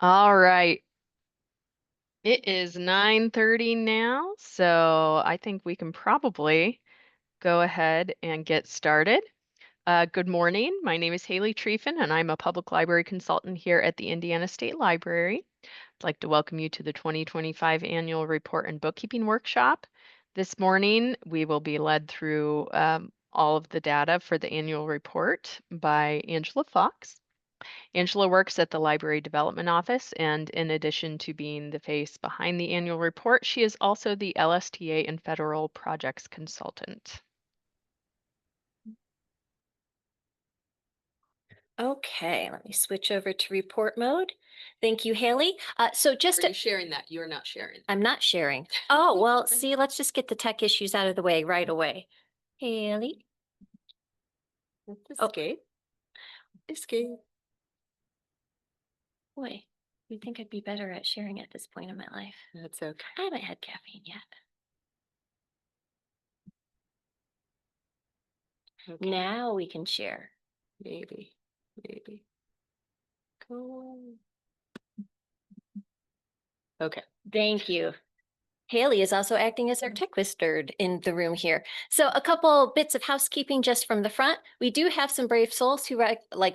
All right. It is 9:30 now, so I think we can probably go ahead and get started. Good morning. My name is Haley Trefen, and I'm a public library consultant here at the Indiana State Library. I'd like to welcome you to the 2025 Annual Report and Bookkeeping Workshop. This morning, we will be led through all of the data for the annual report by Angela Fox. Angela works at the Library Development Office, and in addition to being the face behind the annual report, she is also the LSTA and Federal Projects Consultant. Okay, let me switch over to report mode. Thank you, Haley. So just Are you sharing that? You're not sharing. I'm not sharing. Oh, well, see, let's just get the tech issues out of the way right away. Haley. Escape. Escape. Boy, you'd think I'd be better at sharing at this point in my life. That's okay. I haven't had caffeine yet. Okay. Now we can share. Maybe. Cool. Okay. Thank you. Haley is also acting as our tech wizard in the room here. So a couple bits of housekeeping just from the front. We do have some brave souls who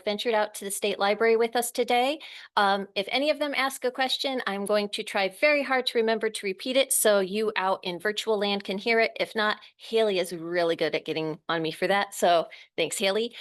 ventured out to the state library with us today. If any of them ask a question, I'm going to try very hard to remember to repeat it so you out in virtual land can hear it. If not, Haley is really good at getting on me for that. So thanks, Haley.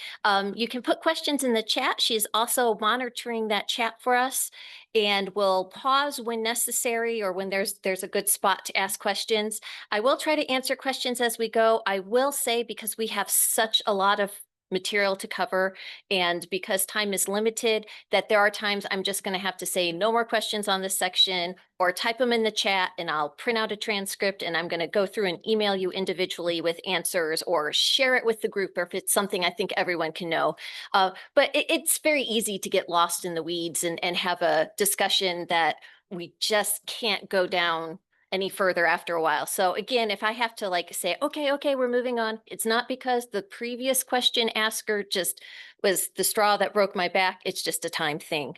You can put questions in the chat. She's also monitoring that chat for us, and we'll pause when necessary or when there's a good spot to ask questions. I will try to answer questions as we go. I will say, because we have such a lot of material to cover and because time is limited, that there are times I'm just going to have to say no more questions on this section or type them in the chat, and I'll print out a transcript and I'm going to go through and email you individually with answers or share it with the group or if it's something I think everyone can know. But it's very easy to get lost in the weeds and have a discussion that we just can't go down any further after a while. So again, if I have to say, okay, we're moving on, it's not because the previous question asker just was the straw that broke my back. It's just a time thing.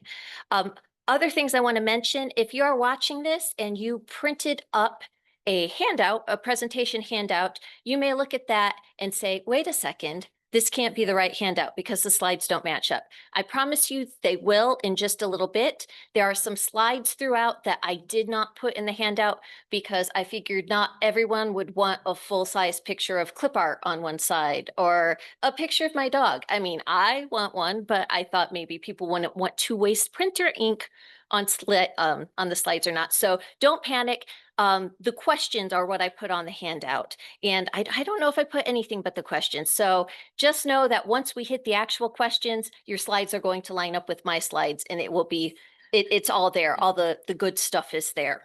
Other things I want to mention, if you are watching this and you printed up a handout, a presentation handout, you may look at that and say, wait a second, this can't be the right handout because the slides don't match up. I promise you they will in just a little bit. There are some slides throughout that I did not put in the handout because I figured not everyone would want a full-size picture of clip art on one side or a picture of my dog. I mean, I want one, but I thought maybe people wouldn't want to waste printer ink on the slides or not. So don't panic. The questions are what I put on the handout. And I don't know if I put anything but the questions. So just know that once we hit the actual questions, your slides are going to line up with my slides and it will be, it's all there. All the good stuff is there.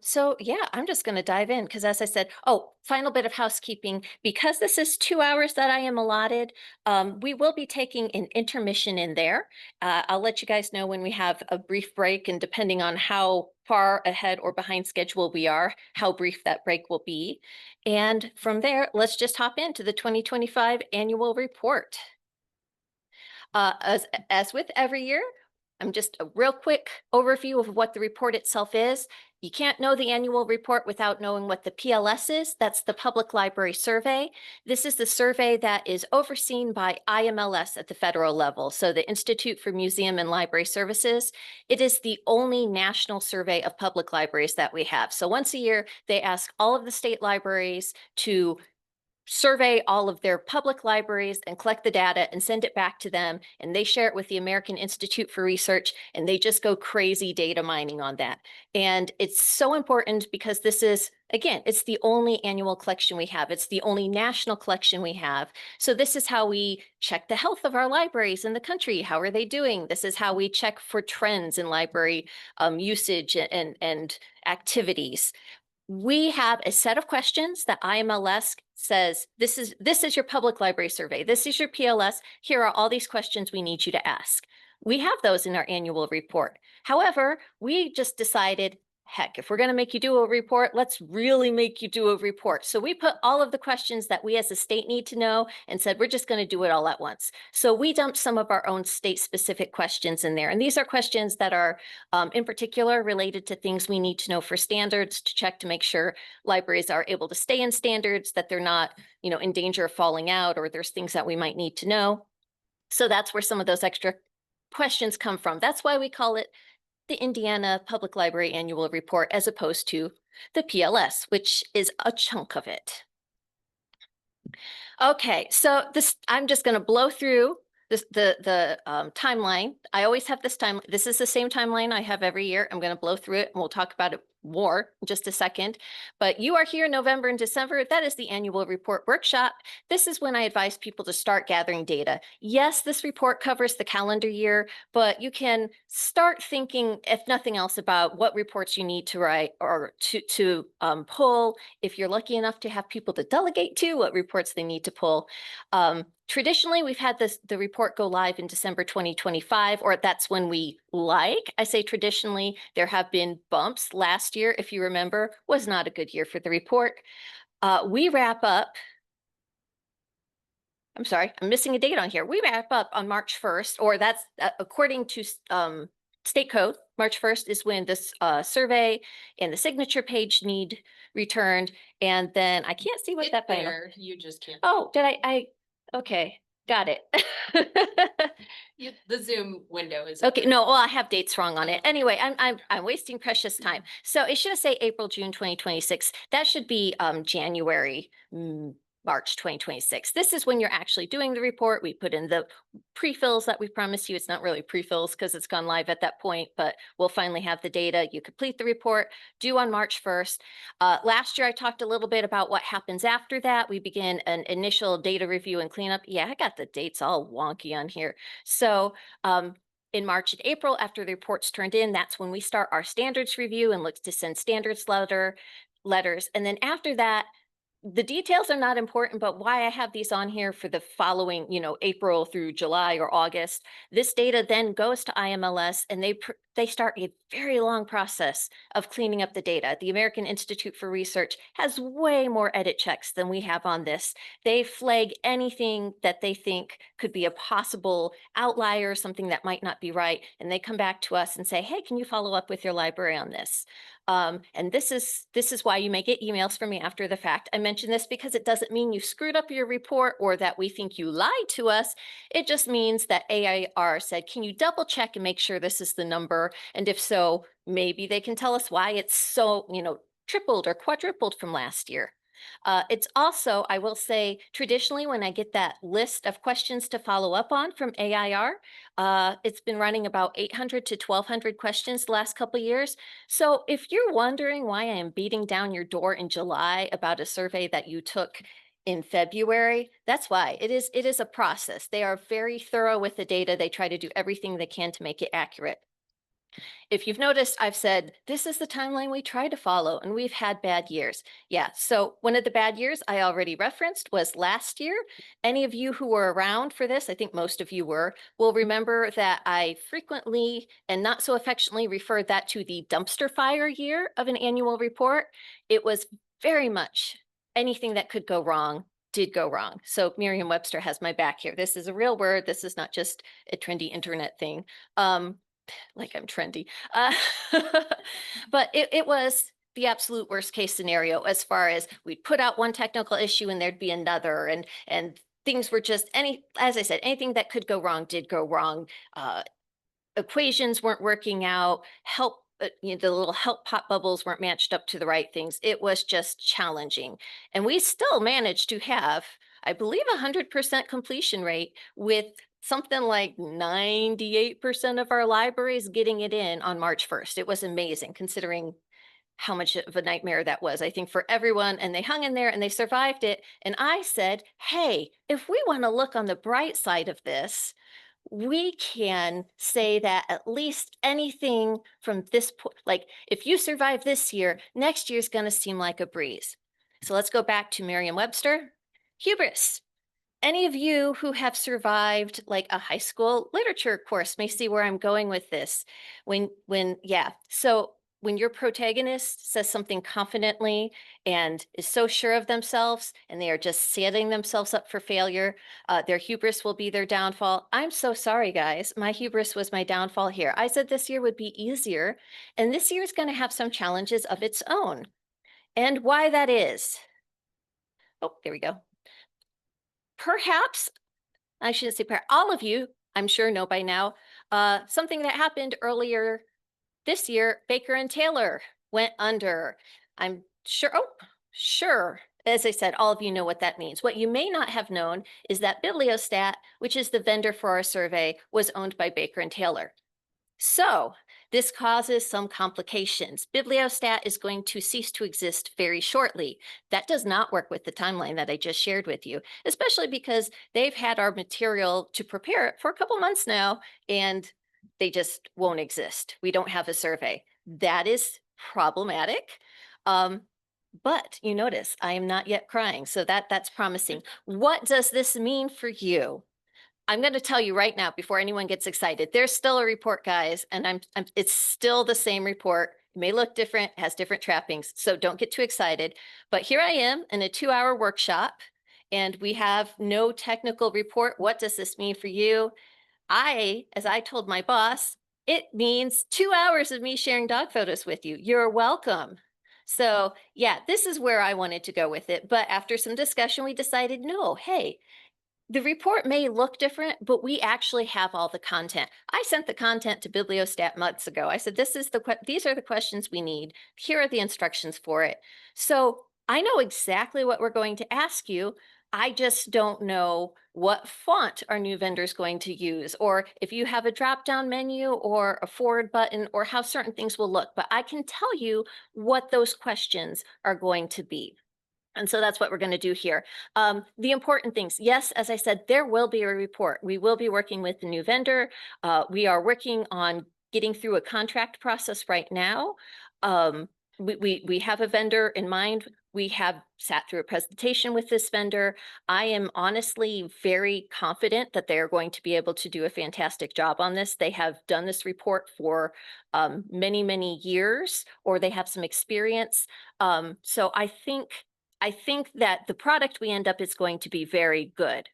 So yeah, I'm just going to dive in because as I said, final bit of housekeeping, because this is 2 hours that I am allotted, we will be taking an intermission in there. I'll let you guys know when we have a brief break, and depending on how far ahead or behind schedule we are, how brief that break will be. And from there, let's just hop into the 2025 annual report. As with every year, I'm just a real quick overview of what the report itself is. You can't know the annual report without knowing what the PLS is. That's the Public Library Survey. This is the survey that is overseen by IMLS at the federal level, so the Institute for Museum and Library Services. It is the only national survey of public libraries that we have. So once a year, they ask all of the state libraries to survey all of their public libraries and collect the data and send it back to them. And they share it with the American Institute for Research, and they just go crazy data mining on that. And it's so important because this is, again, it's the only annual collection we have. It's the only national collection we have. So this is how we check the health of our libraries in the country. How are they doing? This is how we check for trends in library usage and activities. We have a set of questions that IMLS says, this is your public library survey. This is your PLS. Here are all these questions we need you to ask. We have those in our annual report. However, we just decided heck, if we're going to make you do a report, let's really make you do a report. So we put all of the questions that we as a state need to know and said, we're just going to do it all at once. So we dumped some of our own state specific questions in there. And these are questions that are in particular related to things we need to know for standards to check to make sure libraries are able to stay in standards, that they're not, in danger of falling out, or there's things that we might need to know. So that's where some of those extra questions come from. That's why we call it the Indiana Public Library Annual Report as opposed to the PLS, which is a chunk of it. Okay, so this I'm just going to blow through the timeline. I always have this time. This is the same timeline I have every year. I'm going to blow through it, and we'll talk about it more in just a second. But you are here November and December. That is the annual report workshop. This is when I advise people to start gathering data. Yes, this report covers the calendar year, but you can start thinking, if nothing else, about what reports you need to write or to pull. If you're lucky enough to have people to delegate to, what reports they need to pull. Traditionally, we've had the report go live in December 2025, or that's when we like. I say traditionally, there have been bumps. Last year, if you remember, was not a good year for the report. We wrap up. I'm sorry, I'm missing a date on here. We wrap up on March 1st, or that's according to state code. March 1st is when this survey and the signature page need returned. And then I can't see what It's that final. there, you just can't. Oh, did I, okay, got it. The Zoom window is. Okay, no, well, I have dates wrong on it. Anyway, I'm wasting precious time. So it should say April, June 2026. That should be January, March 2026. This is when you're actually doing the report. We put in the pre-fills that we promised you. It's not really pre-fills because it's gone live at that point, but we'll finally have the data. You complete the report, due on March 1st. Last year, I talked a little bit about what happens after that. We begin an initial data review and cleanup. Yeah, I got the dates all wonky on here. So in March and April, after the report's turned in, that's when we start our standards review and look to send standards letters. And then after that, the details are not important, but why I have these on here for the following, April through July or August, this data then goes to IMLS and they start a very long process of cleaning up the data. The American Institute for Research has way more edit checks than we have on this. They flag anything that they think could be a possible outlier, something that might not be right, and they come back to us and say, hey, can you follow up with your library on this? And this is why you may get emails from me after the fact. I mention this because it doesn't mean you screwed up your report or that we think you lied to us. It just means that AIR said, can you double check and make sure this is the number? And if so, maybe they can tell us why it's so, tripled or quadrupled from last year. It's also, I will say, traditionally, when I get that list of questions to follow up on from AIR, it's been running about 800 to 1,200 questions the last couple of years. So if you're wondering why I am beating down your door in July about a survey that you took in February, that's why. It is a process. They are very thorough with the data. They try to do everything they can to make it accurate. If you've noticed, I've said, this is the timeline we try to follow, and we've had bad years. Yeah, so one of the bad years I already referenced was last year. Any of you who were around for this, I think most of you were, will remember that I frequently and not so affectionately referred that to the dumpster fire year of an annual report. It was very much anything that could go wrong did go wrong. So Merriam-Webster has my back here. This is a real word. This is not just a trendy internet thing. Like I'm trendy. But it was the absolute worst case scenario as far as we'd put out one technical issue and there'd be another, and things were just as I said, anything that could go wrong did go wrong. Equations weren't working out, the little help pop bubbles weren't matched up to the right things. It was just challenging. And we still managed to have, I believe, 100% completion rate with something like 98% of our libraries getting it in on March 1st. It was amazing considering how much of a nightmare that was, I think, for everyone. And they hung in there and they survived it. And I said, hey, if we want to look on the bright side of this, we can say that at least anything from this point, like if you survive this year, next year's going to seem like a breeze. So let's go back to Merriam-Webster. Hubris. Any of you who have survived like a high school literature course may see where I'm going with this. So when your protagonist says something confidently and is so sure of themselves and they are just setting themselves up for failure, their hubris will be their downfall. I'm so sorry, guys. My hubris was my downfall here. I said this year would be easier, and this year is going to have some challenges of its own. And why that is, oh, there we go. Perhaps, I shouldn't say perhaps, all of you, I'm sure, know by now, something that happened earlier this year, Baker and Taylor went under. I'm sure, oh, sure. As I said, all of you know what that means. What you may not have known is that Bibliostat, which is the vendor for our survey, was owned by Baker and Taylor. So this causes some complications. Bibliostat is going to cease to exist very shortly. That does not work with the timeline that I just shared with you, especially because they've had our material to prepare it for a couple months now, and they just won't exist. We don't have a survey. That is problematic. But you notice I am not yet crying, so that's promising. What does this mean for you? I'm going to tell you right now before anyone gets excited. There's still a report, guys, and it's still the same report. It may look different, has different trappings, so don't get too excited. But here I am in a 2-hour workshop, and we have no technical report. What does this mean for you? As I told my boss, it means 2 hours of me sharing dog photos with you. You're welcome. So yeah, this is where I wanted to go with it. But after some discussion, we decided, no, hey, the report may look different, but we actually have all the content. I sent the content to Bibliostat months ago. I said, these are the questions we need. Here are the instructions for it. So I know exactly what we're going to ask you. I just don't know what font our new vendor is going to use, or if you have a drop-down menu or a forward button, or how certain things will look. But I can tell you what those questions are going to be. And so that's what we're going to do here. The important things, yes, as I said, there will be a report. We will be working with the new vendor. We are working on getting through a contract process right now. We have a vendor in mind. We have sat through a presentation with this vendor. I am honestly very confident that they are going to be able to do a fantastic job on this. They have done this report for many, many years, or they have some experience. So I think that the product we end up is going to be very good.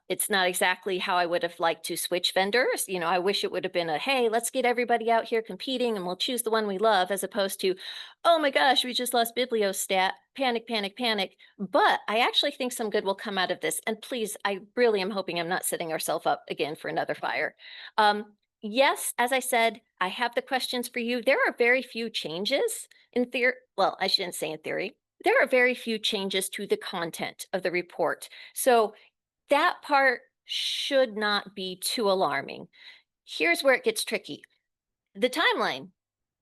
It's not exactly how I would have liked to switch vendors. You know, I wish it would have been a, hey, let's get everybody out here competing and we'll choose the one we love, as opposed to, oh my gosh, we just lost Bibliostat, panic, panic, panic. But I actually think some good will come out of this. And please, I really am hoping I'm not setting ourselves up again for another fire. Yes, as I said, I have the questions for you. There are very few changes in theory. Well, I shouldn't say in theory. There are very few changes to the content of the report. So that part should not be too alarming. Here's where it gets tricky. The timeline.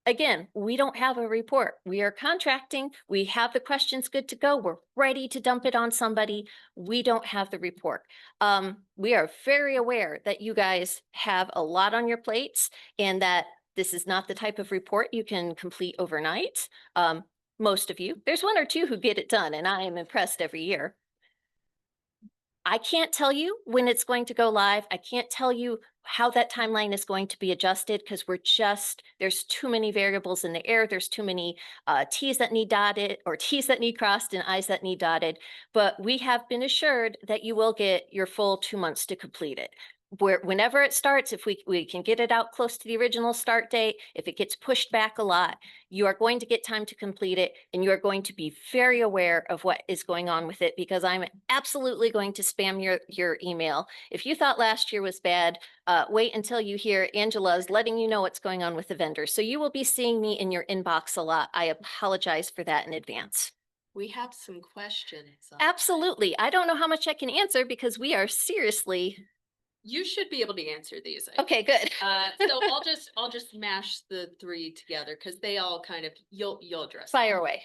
Again, we don't have a report. We are contracting. We have the questions good to go. We're ready to dump it on somebody. We don't have the report. We are very aware that you guys have a lot on your plates and that this is not the type of report you can complete overnight. Most of you. There's one or two who get it done, and I am impressed every year. I can't tell you when it's going to go live. I can't tell you how that timeline is going to be adjusted because there's too many variables in the air. There's too many T's that need dotted, or T's that need crossed and I's that need dotted. But we have been assured that you will get your full 2 months to complete it. Whenever it starts, if we can get it out close to the original start date, if it gets pushed back a lot, you are going to get time to complete it, and you are going to be very aware of what is going on with it, because I'm absolutely going to spam your email. If you thought last year was bad, wait until you hear Angela's letting you know what's going on with the vendor. So you will be seeing me in your inbox a lot. I apologize for that in advance. We have some questions. Absolutely. I don't know how much I can answer because we are seriously. You should be able to answer these. I Okay, think. good. So I'll just mash the three together because they all kind of you'll address. Fire away.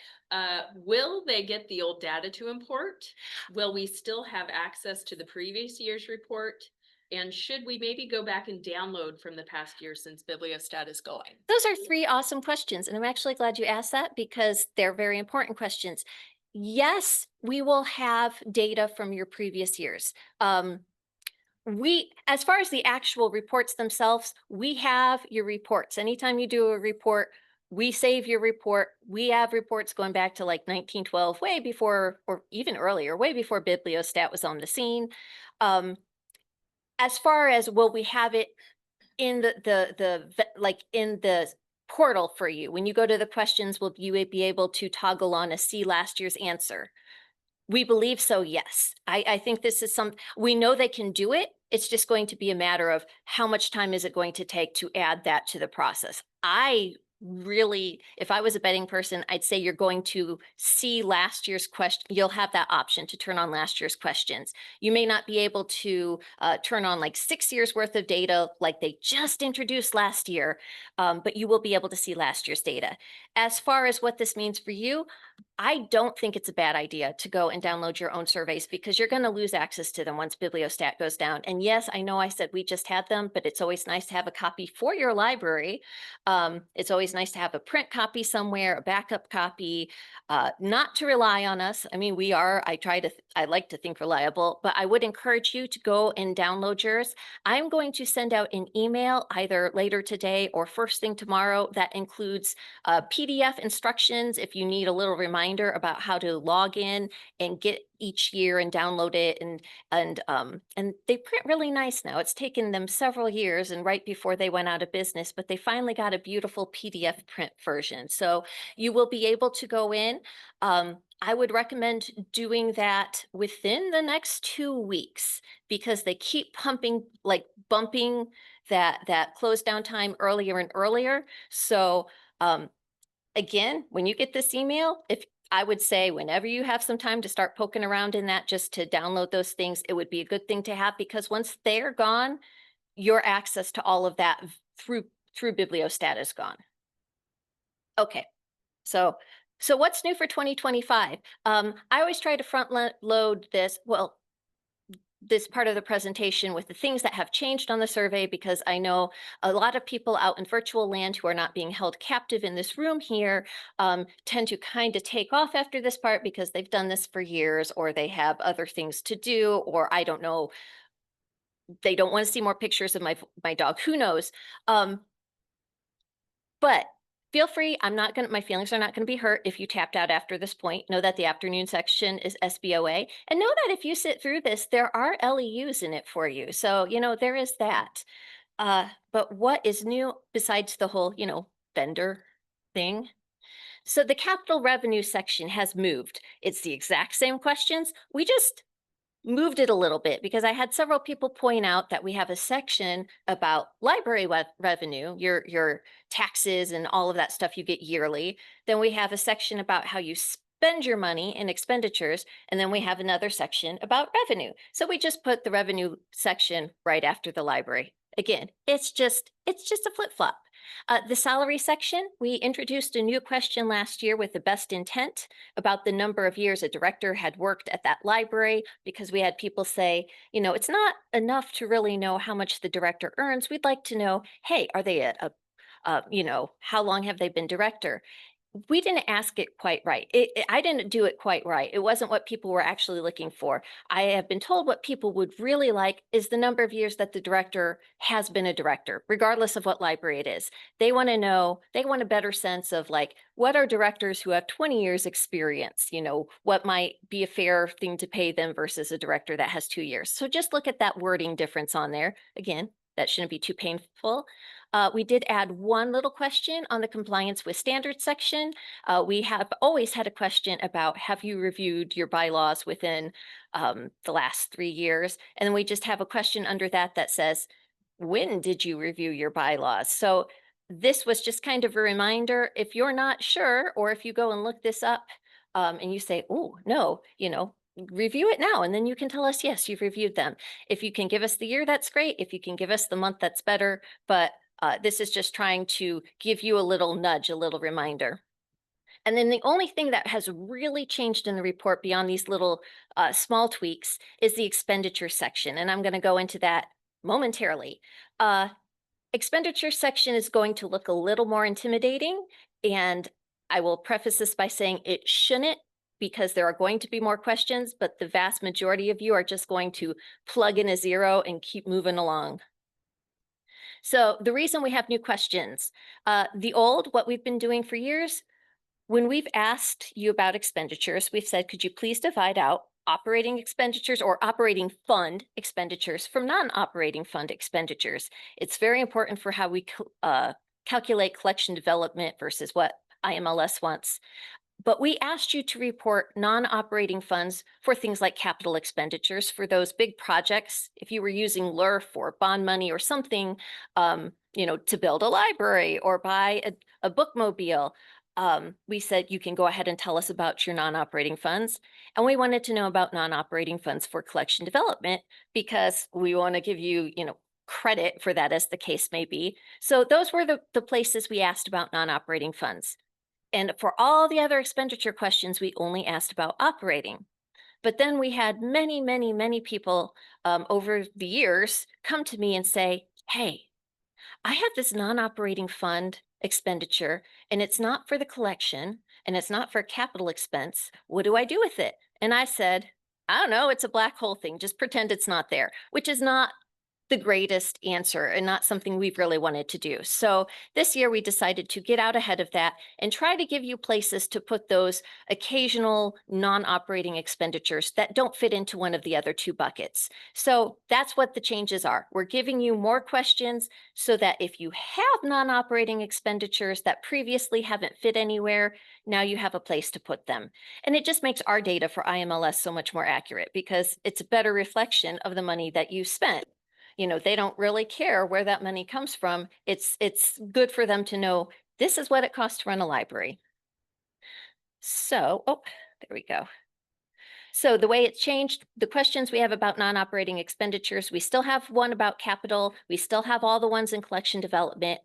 Will they get the old data to import? Will we still have access to the previous year's report? And should we maybe go back and download from the past year since Bibliostat is going? Those are three awesome questions, and I'm actually glad you asked that because they're very important questions. Yes, we will have data from your previous years. As far as the actual reports themselves, we have your reports. Anytime you do a report, we save your report. We have reports going back to like 1912, way before, or even earlier, way before Bibliostat was on the scene. Um, as far as will we have it in like in the portal for you when you go to the questions, will you be able to toggle on a see last year's answer? We believe so, yes. I think this is we know they can do it. It's just going to be a matter of how much time is it going to take to add that to the process. I really, if I was a betting person, I'd say you're going to see last year's question. You'll have that option to turn on last year's questions. You may not be able to turn on like 6 years worth of data like they just introduced last year, but you will be able to see last year's data. As far as what this means for you, I don't think it's a bad idea to go and download your own surveys because you're going to lose access to them once Bibliostat goes down. And yes, I know I said we just had them, but it's always nice to have a copy for your library. It's always nice to have a print copy somewhere, a backup copy, not to rely on us. I mean, I like to think reliable, but I would encourage you to go and download yours. I'm going to send out an email either later today or first thing tomorrow that includes PDF instructions if you need a little reminder about how to log in and get each year and download it, and they print really nice now. It's taken them several years and right before they went out of business, but they finally got a beautiful PDF print version. So you will be able to go in. I would recommend doing that within the next 2 weeks because they keep bumping that close down time earlier and earlier. So again, when you get this email, if I would say whenever you have some time to start poking around in that just to download those things, it would be a good thing to have because once they're gone, your access to all of that through Bibliostat is gone. Okay, so what's new for 2025? I always try to load this. Well, this part of the presentation with the things that have changed on the survey because I know a lot of people out in virtual land who are not being held captive in this room here tend to kind of take off after this part because they've done this for years or they have other things to do or I don't know, they don't want to see more pictures of my dog, who knows. But feel free, my feelings are not gonna be hurt if you tapped out after this point. Know that the afternoon section is SBOA. And know that if you sit through this, there are LEUs in it for you. So, there is that. But what is new besides the whole, vendor thing? So the capital revenue section has moved. It's the exact same questions. We just moved it a little bit because I had several people point out that we have a section about library revenue, your taxes and all of that stuff you get yearly. Then we have a section about how you spend your money in expenditures. And then we have another section about revenue. So we just put the revenue section right after the library. Again, it's just a flip-flop. The salary section, we introduced a new question last year with the best intent about the number of years a director had worked at that library because we had people say, it's not enough to really know how much the director earns. We'd like to know, hey, are they how long have they been director? We didn't ask it quite right. I didn't do it quite right. It wasn't what people were actually looking for. I have been told what people would really like is the number of years that the director has been a director, regardless of what library it is. They want to know, they want a better sense of like, what are directors who have 20 years experience? What might be a fair thing to pay them versus a director that has 2 years. So just look at that wording difference on there. Again, that shouldn't be too painful. We did add one little question on the compliance with standards section. We have always had a question about, have you reviewed your bylaws within the last 3 years? And then we just have a question under that that says, when did you review your bylaws? So this was just kind of a reminder, if you're not sure, or if you go and look this up and you say, oh, no, review it now. And then you can tell us, yes, you've reviewed them. If you can give us the year, that's great. If you can give us the month, that's better. But this is just trying to give you a little nudge, a little reminder. And then the only thing that has really changed in the report beyond these little small tweaks is the expenditure section. And I'm going to go into that momentarily. Expenditure section is going to look a little more intimidating. And I will preface this by saying it shouldn't, because there are going to be more questions, but the vast majority of you are just going to plug in a 0 and keep moving along. So the reason we have new questions, the old, what we've been doing for years, when we've asked you about expenditures, we've said, could you please divide out operating expenditures or operating fund expenditures from non-operating fund expenditures? It's very important for how we calculate collection development versus what IMLS wants. But we asked you to report non-operating funds for things like capital expenditures for those big projects. If you were using LRF or bond money or something, to build a library or buy a bookmobile, we said you can go ahead and tell us about your non-operating funds. And we wanted to know about non-operating funds for collection development because we want to give you, credit for that as the case may be. So those were the places we asked about non-operating funds. And for all the other expenditure questions, we only asked about operating. But then we had many, many, many people over the years come to me and say, hey, I have this non-operating fund expenditure and it's not for the collection and it's not for capital expense. What do I do with it? And I said, I don't know, it's a black hole thing. Just pretend it's not there, which is not the greatest answer and not something we've really wanted to do. So this year we decided to get out ahead of that and try to give you places to put those occasional non-operating expenditures that don't fit into one of the other two buckets. So that's what the changes are. We're giving you more questions so that if you have non-operating expenditures that previously haven't fit anywhere, now you have a place to put them. And it just makes our data for IMLS so much more accurate because it's a better reflection of the money that you spent. They don't really care where that money comes from. It's good for them to know this is what it costs to run a library. So, oh, there we go. So the way it's changed, the questions we have about non-operating expenditures, we still have one about capital. We still have all the ones in collection development.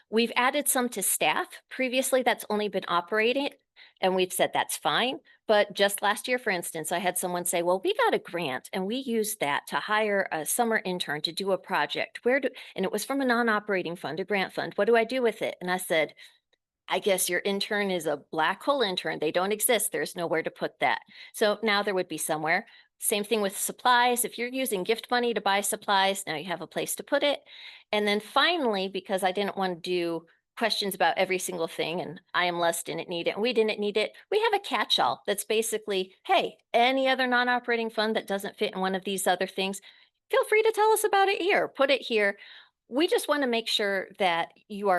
We've added some to staff. Previously, that's only been operated, and we've said that's fine. But just last year, for instance, I had someone say, well, we got a grant and we used that to hire a summer intern to do a project. And it was from a non-operating fund, a grant fund. What do I do with it? And I said, I guess your intern is a black hole intern. They don't exist. There's nowhere to put that. So now there would be somewhere. Same thing with supplies. If you're using gift money to buy supplies, now you have a place to put it. And then finally, because I didn't want to do questions about every single thing and IMLS didn't need it and we didn't need it, we have a catch-all that's basically, hey, any other non-operating fund that doesn't fit in one of these other things, feel free to tell us about it here, put it here. We just want to make sure that you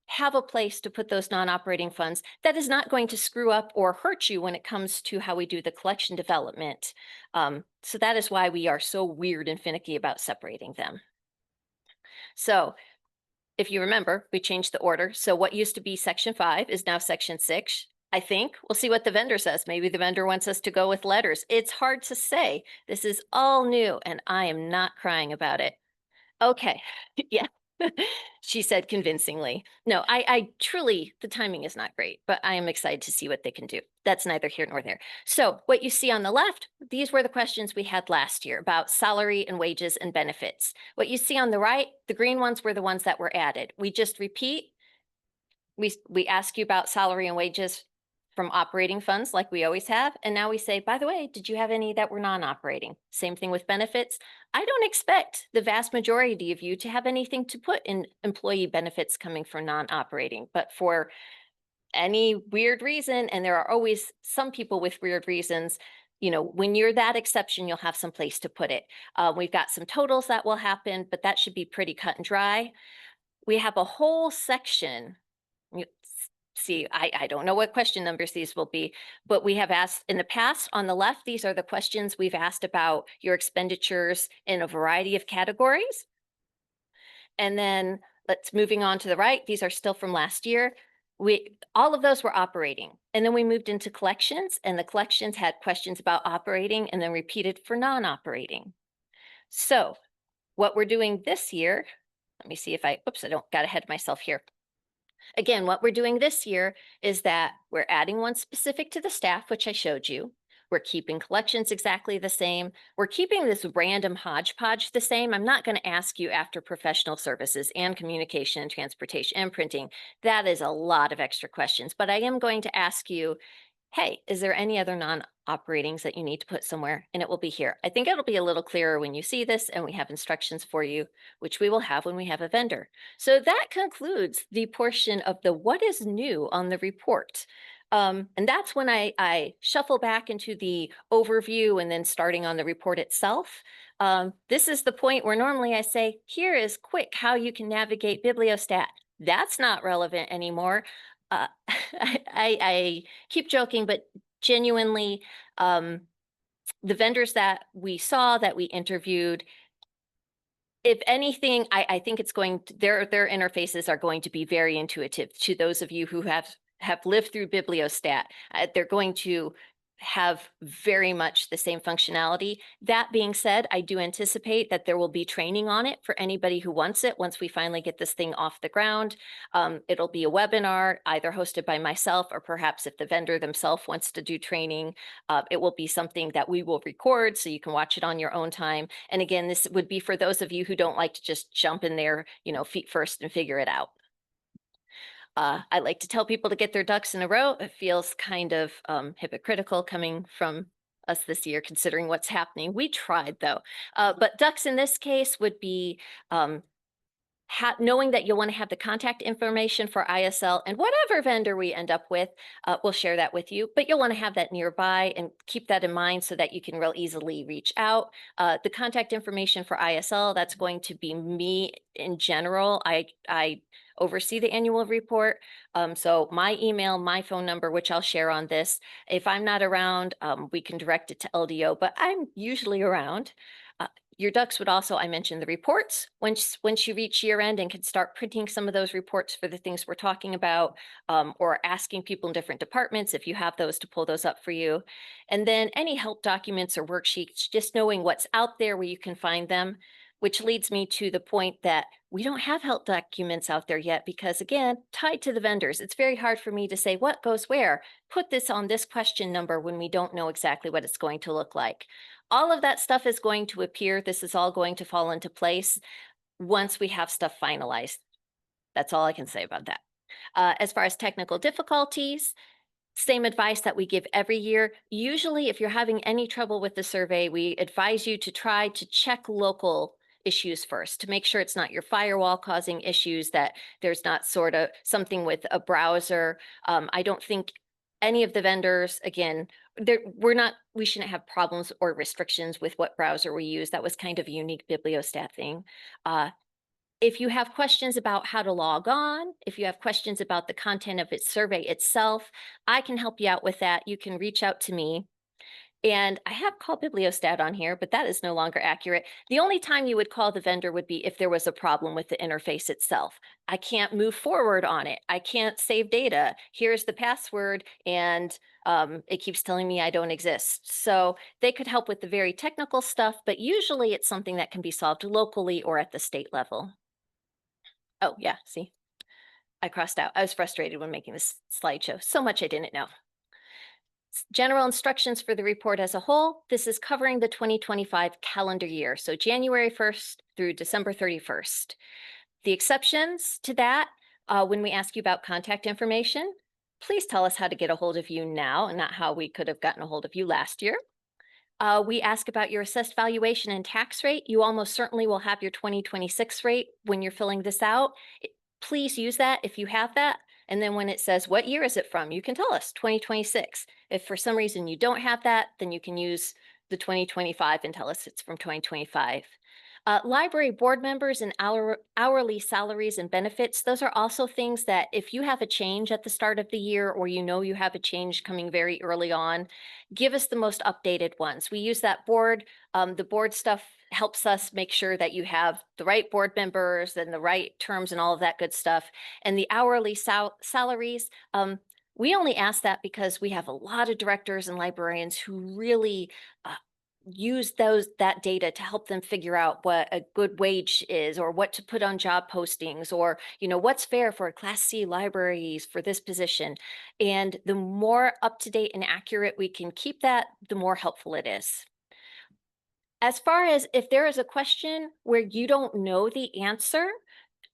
have a place to put those non-operating funds that is not going to screw up or hurt you when it comes to how we do the collection development. So that is why we are so weird and finicky about separating them. So if you remember, we changed the order. So what used to be section 5 is now section 6. I think we'll see what the vendor says. Maybe the vendor wants us to go with letters. It's hard to say. This is all new and I am not crying about it. Okay, yeah. She said convincingly. No, I truly, the timing is not great, but I am excited to see what they can do. That's neither here nor there. So what you see on the left, these were the questions we had last year about salary and wages and benefits. What you see on the right, the green ones were the ones that were added. We just repeat. We ask you about salary and wages from operating funds like we always have. And now we say, by the way, did you have any that were non-operating? Same thing with benefits. I don't expect the vast majority of you to have anything to put in employee benefits coming from non-operating, but for any weird reason, and there are always some people with weird reasons, when you're that exception, you'll have some place to put it. We've got some totals that will happen, but that should be pretty cut and dry. We have a whole section. See, I don't know what question numbers these will be, but we have asked in the past on the left, these are the questions we've asked about your expenditures in a variety of categories. And then moving on to the right, these are still from last year. All of those were operating. And then we moved into collections and the collections had questions about operating and then repeated for non-operating. So what we're doing this year, let me see if I got ahead of myself here. Again, what we're doing this year is that we're adding one specific to the staff, which I showed you. We're keeping collections exactly the same. We're keeping this random hodgepodge the same. I'm not going to ask you after professional services and communication and transportation and printing. That is a lot of extra questions, but I am going to ask you hey, is there any other non-operatings that you need to put somewhere? And it will be here. I think it'll be a little clearer when you see this and we have instructions for you, which we will have when we have a vendor. So that concludes the portion of the what is new on the report. And that's when I shuffle back into the overview and then starting on the report itself. This is the point where normally I say, here is quick how you can navigate Bibliostat. That's not relevant anymore. I keep joking, but genuinely, the vendors that we saw, that we interviewed, if anything, I think it's going to, their interfaces are going to be very intuitive to those of you who have lived through Bibliostat. They're going to have very much the same functionality. That being said, I do anticipate that there will be training on it for anybody who wants it once we finally get this thing off the ground. It'll be a webinar either hosted by myself or perhaps if the vendor themselves wants to do training, it will be something that we will record so you can watch it on your own time. And again, this would be for those of you who don't like to just jump in there, feet first and figure it out. I like to tell people to get their ducks in a row. It feels kind of hypocritical coming from us this year, considering what's happening. We tried though. But ducks in this case would be um, knowing that you'll want to have the contact information for ISL and whatever vendor we end up with, we'll share that with you. But you'll want to have that nearby and keep that in mind so that you can real easily reach out. The contact information for ISL, that's going to be me in general. I oversee the annual report. So my email, my phone number, which I'll share on this. If I'm not around, we can direct it to LDO, but I'm usually around. Your ducks would also, I mentioned the reports. Once you reach year end and can start printing some of those reports for the things we're talking about, or asking people in different departments if you have those to pull those up for you. And then any help documents or worksheets, just knowing what's out there where you can find them, which leads me to the point that we don't have help documents out there yet because again, tied to the vendors, it's very hard for me to say what goes where. Put this on this question number when we don't know exactly what it's going to look like. All of that stuff is going to appear. This is all going to fall into place once we have stuff finalized. That's all I can say about that. As far as technical difficulties, same advice that we give every year. Usually, if you're having any trouble with the survey, we advise you to try to check local issues first to make sure it's not your firewall causing issues, that there's not sort of something with a browser. I don't think any of the vendors, again, we shouldn't have problems or restrictions with what browser we use. That was kind of a unique Bibliostat thing. If you have questions about how to log on, if you have questions about the content of its survey itself, I can help you out with that. You can reach out to me. And I have called Bibliostat on here, but that is no longer accurate. The only time you would call the vendor would be if there was a problem with the interface itself. I can't move forward on it. I can't save data. Here's the password, and it keeps telling me I don't exist. So they could help with the very technical stuff, but usually it's something that can be solved locally or at the state level. Oh, yeah, see, I crossed out. I was frustrated when making this slideshow. So much I didn't know. General instructions for the report as a whole. This is covering the 2025 calendar year, so January 1st through December 31st. The exceptions to that, when we ask you about contact information, please tell us how to get a hold of you now and not how we could have gotten a hold of you last year. We ask about your assessed valuation and tax rate. You almost certainly will have your 2026 rate when you're filling this out. Please use that if you have that. And then when it says, what year is it from? You can tell us 2026. If for some reason you don't have that, then you can use the 2025 and tell us it's from 2025. Library board members and hourly salaries and benefits, those are also things that if you have a change at the start of the year or you have a change coming very early on, give us the most updated ones. We use that board. The board stuff helps us make sure that you have the right board members and the right terms and all of that good stuff. And the hourly salaries, we only ask that because we have a lot of directors and librarians who really use that data to help them figure out what a good wage is or what to put on job postings or what's fair for Class C libraries for this position. And the more up to date and accurate we can keep that, the more helpful it is. As far as if there is a question where you don't know the answer,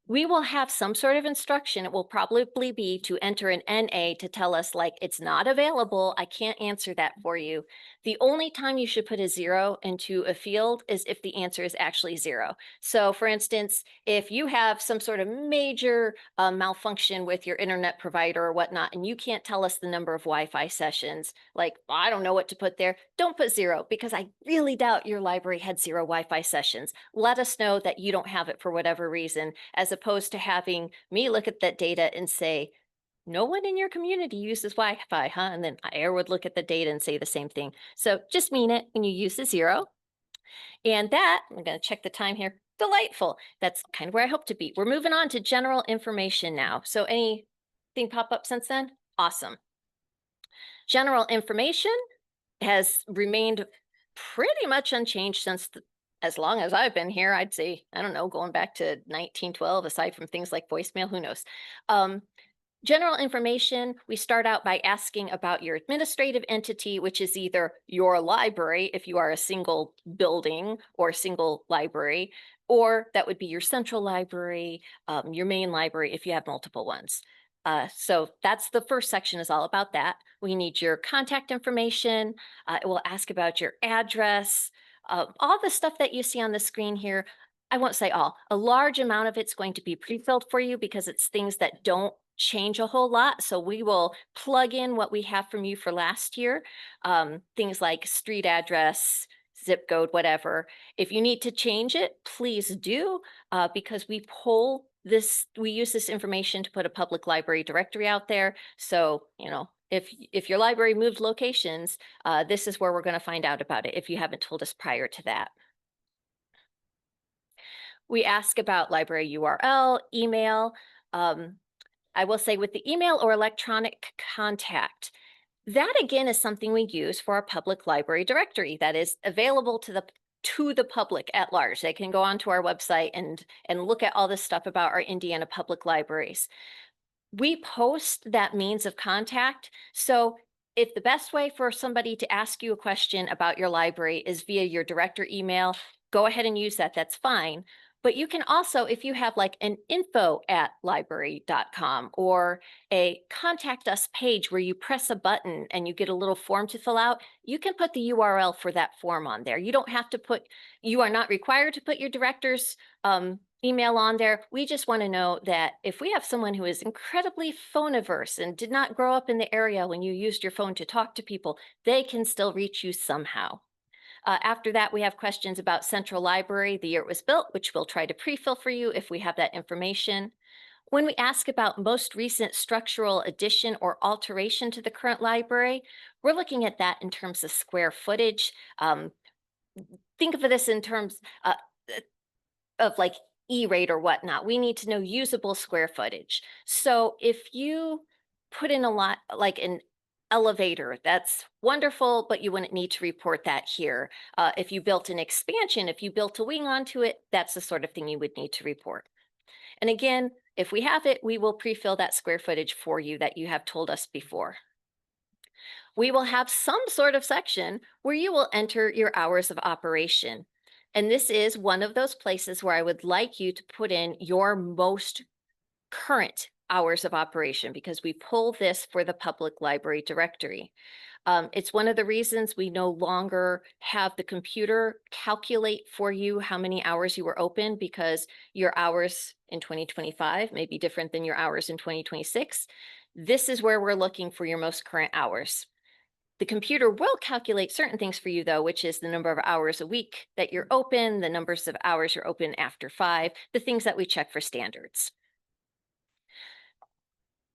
We will have some sort of instruction. It will probably be to enter an NA to tell us like it's not available. I can't answer that for you. The only time you should put a 0 into a field is if the answer is actually 0. So for instance, if you have some sort of major malfunction with your internet provider or whatnot, and you can't tell us the number of Wi-Fi sessions, like, I don't know what to put there, don't put 0 because I really doubt your library had 0 Wi-Fi sessions. Let us know that you don't have it for whatever reason, as opposed to having me look at that data and say, no one in your community uses Wi-Fi, huh? And then Air would look at the data and say the same thing. So just mean it when you use the 0. And that, I'm going to check the time here. Delightful. That's kind of where I hope to be. We're moving on to general information now. So anything pop up since then? Awesome. General information has remained pretty much unchanged since as long as I've been here. I'd say, I don't know, going back to 1912, aside from things like voicemail, who knows? Um, General information, we start out by asking about your administrative entity, which is either your library, if you are a single building or single library, or that would be your central library, your main library if you have multiple ones. So that's the first section is all about that. We need your contact information. It will ask about your address, all the stuff that you see on the screen here. I won't say all, a large amount of it's going to be pre-filled for you because it's things that don't change a whole lot. So we will plug in what we have from you for last year, things like street address, zip code, whatever. If you need to change it, please do, because we use this information to put a public library directory out there. So, if your library moved locations, this is where we're going to find out about it if you haven't told us prior to that. We ask about library URL, email. I will say with the email or electronic contact, that again is something we use for our public library directory that is available to the public at large. They can go onto our website and look at all this stuff about our Indiana public libraries. We post that means of contact. So if the best way for somebody to ask you a question about your library is via your director email, go ahead and use that. That's fine. But you can also, if you have like an info@library.com or a contact us page where you press a button and you get a little form to fill out, you can put the URL for that form on there. You are not required to put your director's email on there. We just want to know that if we have someone who is incredibly phone averse and did not grow up in the area when you used your phone to talk to people, they can still reach you somehow. After that, we have questions about Central Library, the year it was built, which we'll try to pre-fill for you if we have that information. When we ask about most recent structural addition or alteration to the current library, we're looking at that in terms of square footage. Think of this in terms of like E-rate or whatnot. We need to know usable square footage. So if you put in a lot, like an elevator, that's wonderful, but you wouldn't need to report that here. If you built an expansion, if you built a wing onto it, that's the sort of thing you would need to report. And again, if we have it, we will pre-fill that square footage for you that you have told us before. We will have some sort of section where you will enter your hours of operation. And this is one of those places where I would like you to put in your most current hours of operation because we pull this for the public library directory. It's one of the reasons we no longer have the computer calculate for you how many hours you were open because your hours in 2025 may be different than your hours in 2026. This is where we're looking for your most current hours. The computer will calculate certain things for you though, which is the number of hours a week that you're open, the numbers of hours you're open after 5, the things that we check for standards.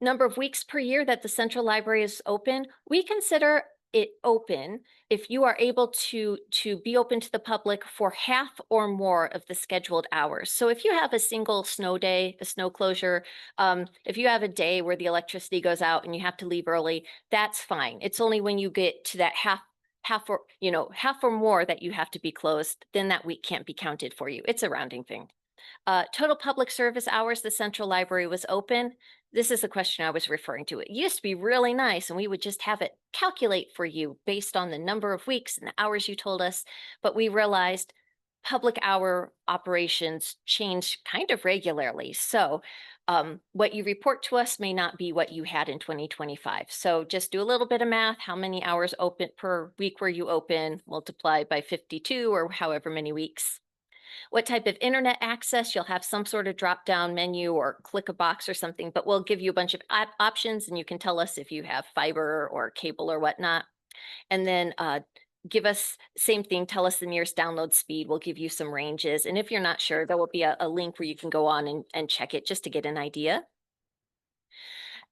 Number of weeks per year that the central library is open, we consider it open if you are able to be open to the public for half or more of the scheduled hours. So if you have a single snow day, a snow closure, if you have a day where the electricity goes out and you have to leave early, that's fine. It's only when you get to that half or more that you have to be closed, then that week can't be counted for you. It's a rounding thing. Total public service hours the central library was open. This is the question I was referring to. It used to be really nice and we would just have it calculate for you based on the number of weeks and the hours you told us. But we realized public hour operations change kind of regularly. So what you report to us may not be what you had in 2025. So just do a little bit of math. How many hours open per week were you open? Multiply by 52 or however many weeks. What type of internet access? You'll have some sort of drop down menu or click a box or something, but we'll give you a bunch of options and you can tell us if you have fiber or cable or whatnot. And then give us same thing, tell us the nearest download speed. We'll give you some ranges. And if you're not sure, there will be a link where you can go on and check it just to get an idea.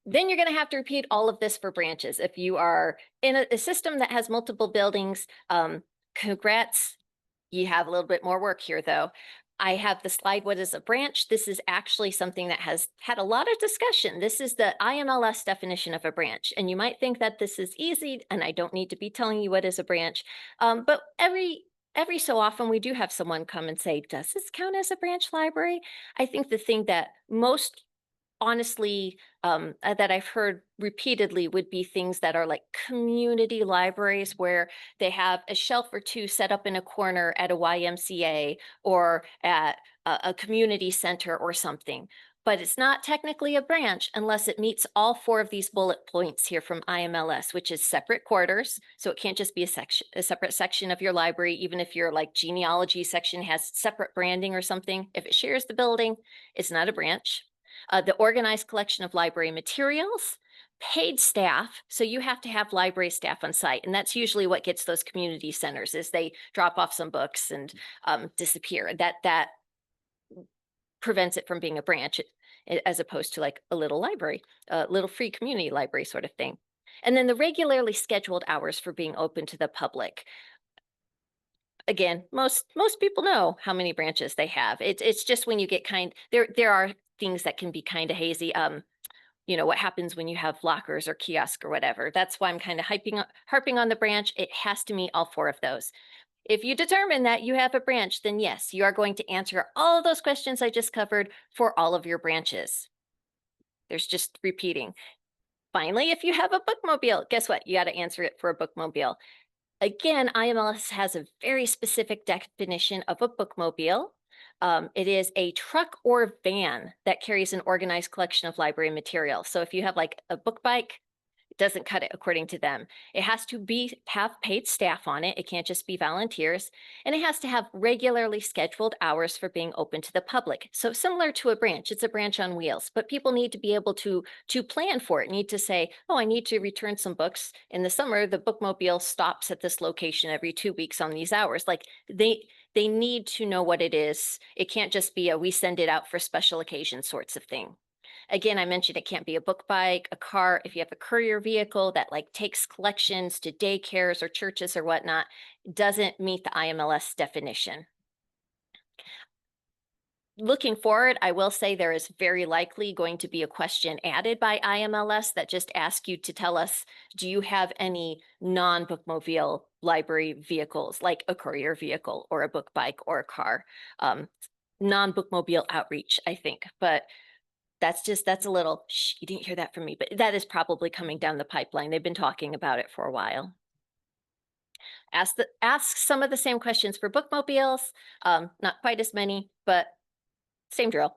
Then you're going to have to repeat all of this for branches. If you are in a system that has multiple buildings, congrats, you have a little bit more work here though. I have the slide, what is a branch? This is actually something that has had a lot of discussion. This is the IMLS definition of a branch. And you might think that this is easy and I don't need to be telling you what is a branch. But every so often we do have someone come and say, does this count as a branch library? I think the thing that most honestly that I've heard repeatedly would be things that are like community libraries where they have a shelf or two set up in a corner at a YMCA or at a community center or something. But it's not technically a branch unless it meets all four of these bullet points here from IMLS, which is separate quarters. So it can't just be a section, a separate section of your library, even if your like genealogy section has separate branding or something. If it shares the building, it's not a branch. The organized collection of library materials, paid staff. So you have to have library staff on site. And that's usually what gets those community centers is they drop off some books and disappear. That prevents it from being a branch as opposed to like a little library, a little free community library sort of thing. And then the regularly scheduled hours for being open to the public. Again, most people know how many branches they have. It's just when you get there are things that can be kind of hazy. You know, what happens when you have lockers or kiosk or whatever. That's why I'm kind of harping on the branch. It has to meet all four of those. If you determine that you have a branch, then yes, you are going to answer all of those questions I just covered for all of your branches. There's just repeating. Finally, if you have a bookmobile, guess what? You got to answer it for a bookmobile. Again, IMLS has a very specific definition of a bookmobile. It is a truck or van that carries an organized collection of library material. So if you have like a book bike, it doesn't cut it according to them. It has to have paid staff on it. It can't just be volunteers. And it has to have regularly scheduled hours for being open to the public. So similar to a branch, it's a branch on wheels, but people need to be able to plan for it, need to say, oh, I need to return some books. In the summer, the bookmobile stops at this location every 2 weeks on these hours. Like they need to know what it is. It can't just be a we send it out for special occasion sorts of thing. Again, I mentioned it can't be a book bike, a car. If you have a courier vehicle that like takes collections to daycares or churches or whatnot, doesn't meet the IMLS definition. Looking forward, I will say there is very likely going to be a question added by IMLS that just asks you to tell us, do you have any non-bookmobile library vehicles, like a courier vehicle or a book bike or a car? Non-bookmobile outreach, I think, but that's a little, shh, you didn't hear that from me, but that is probably coming down the pipeline. They've been talking about it for a while. Ask some of the same questions for bookmobiles, not quite as many, but same drill.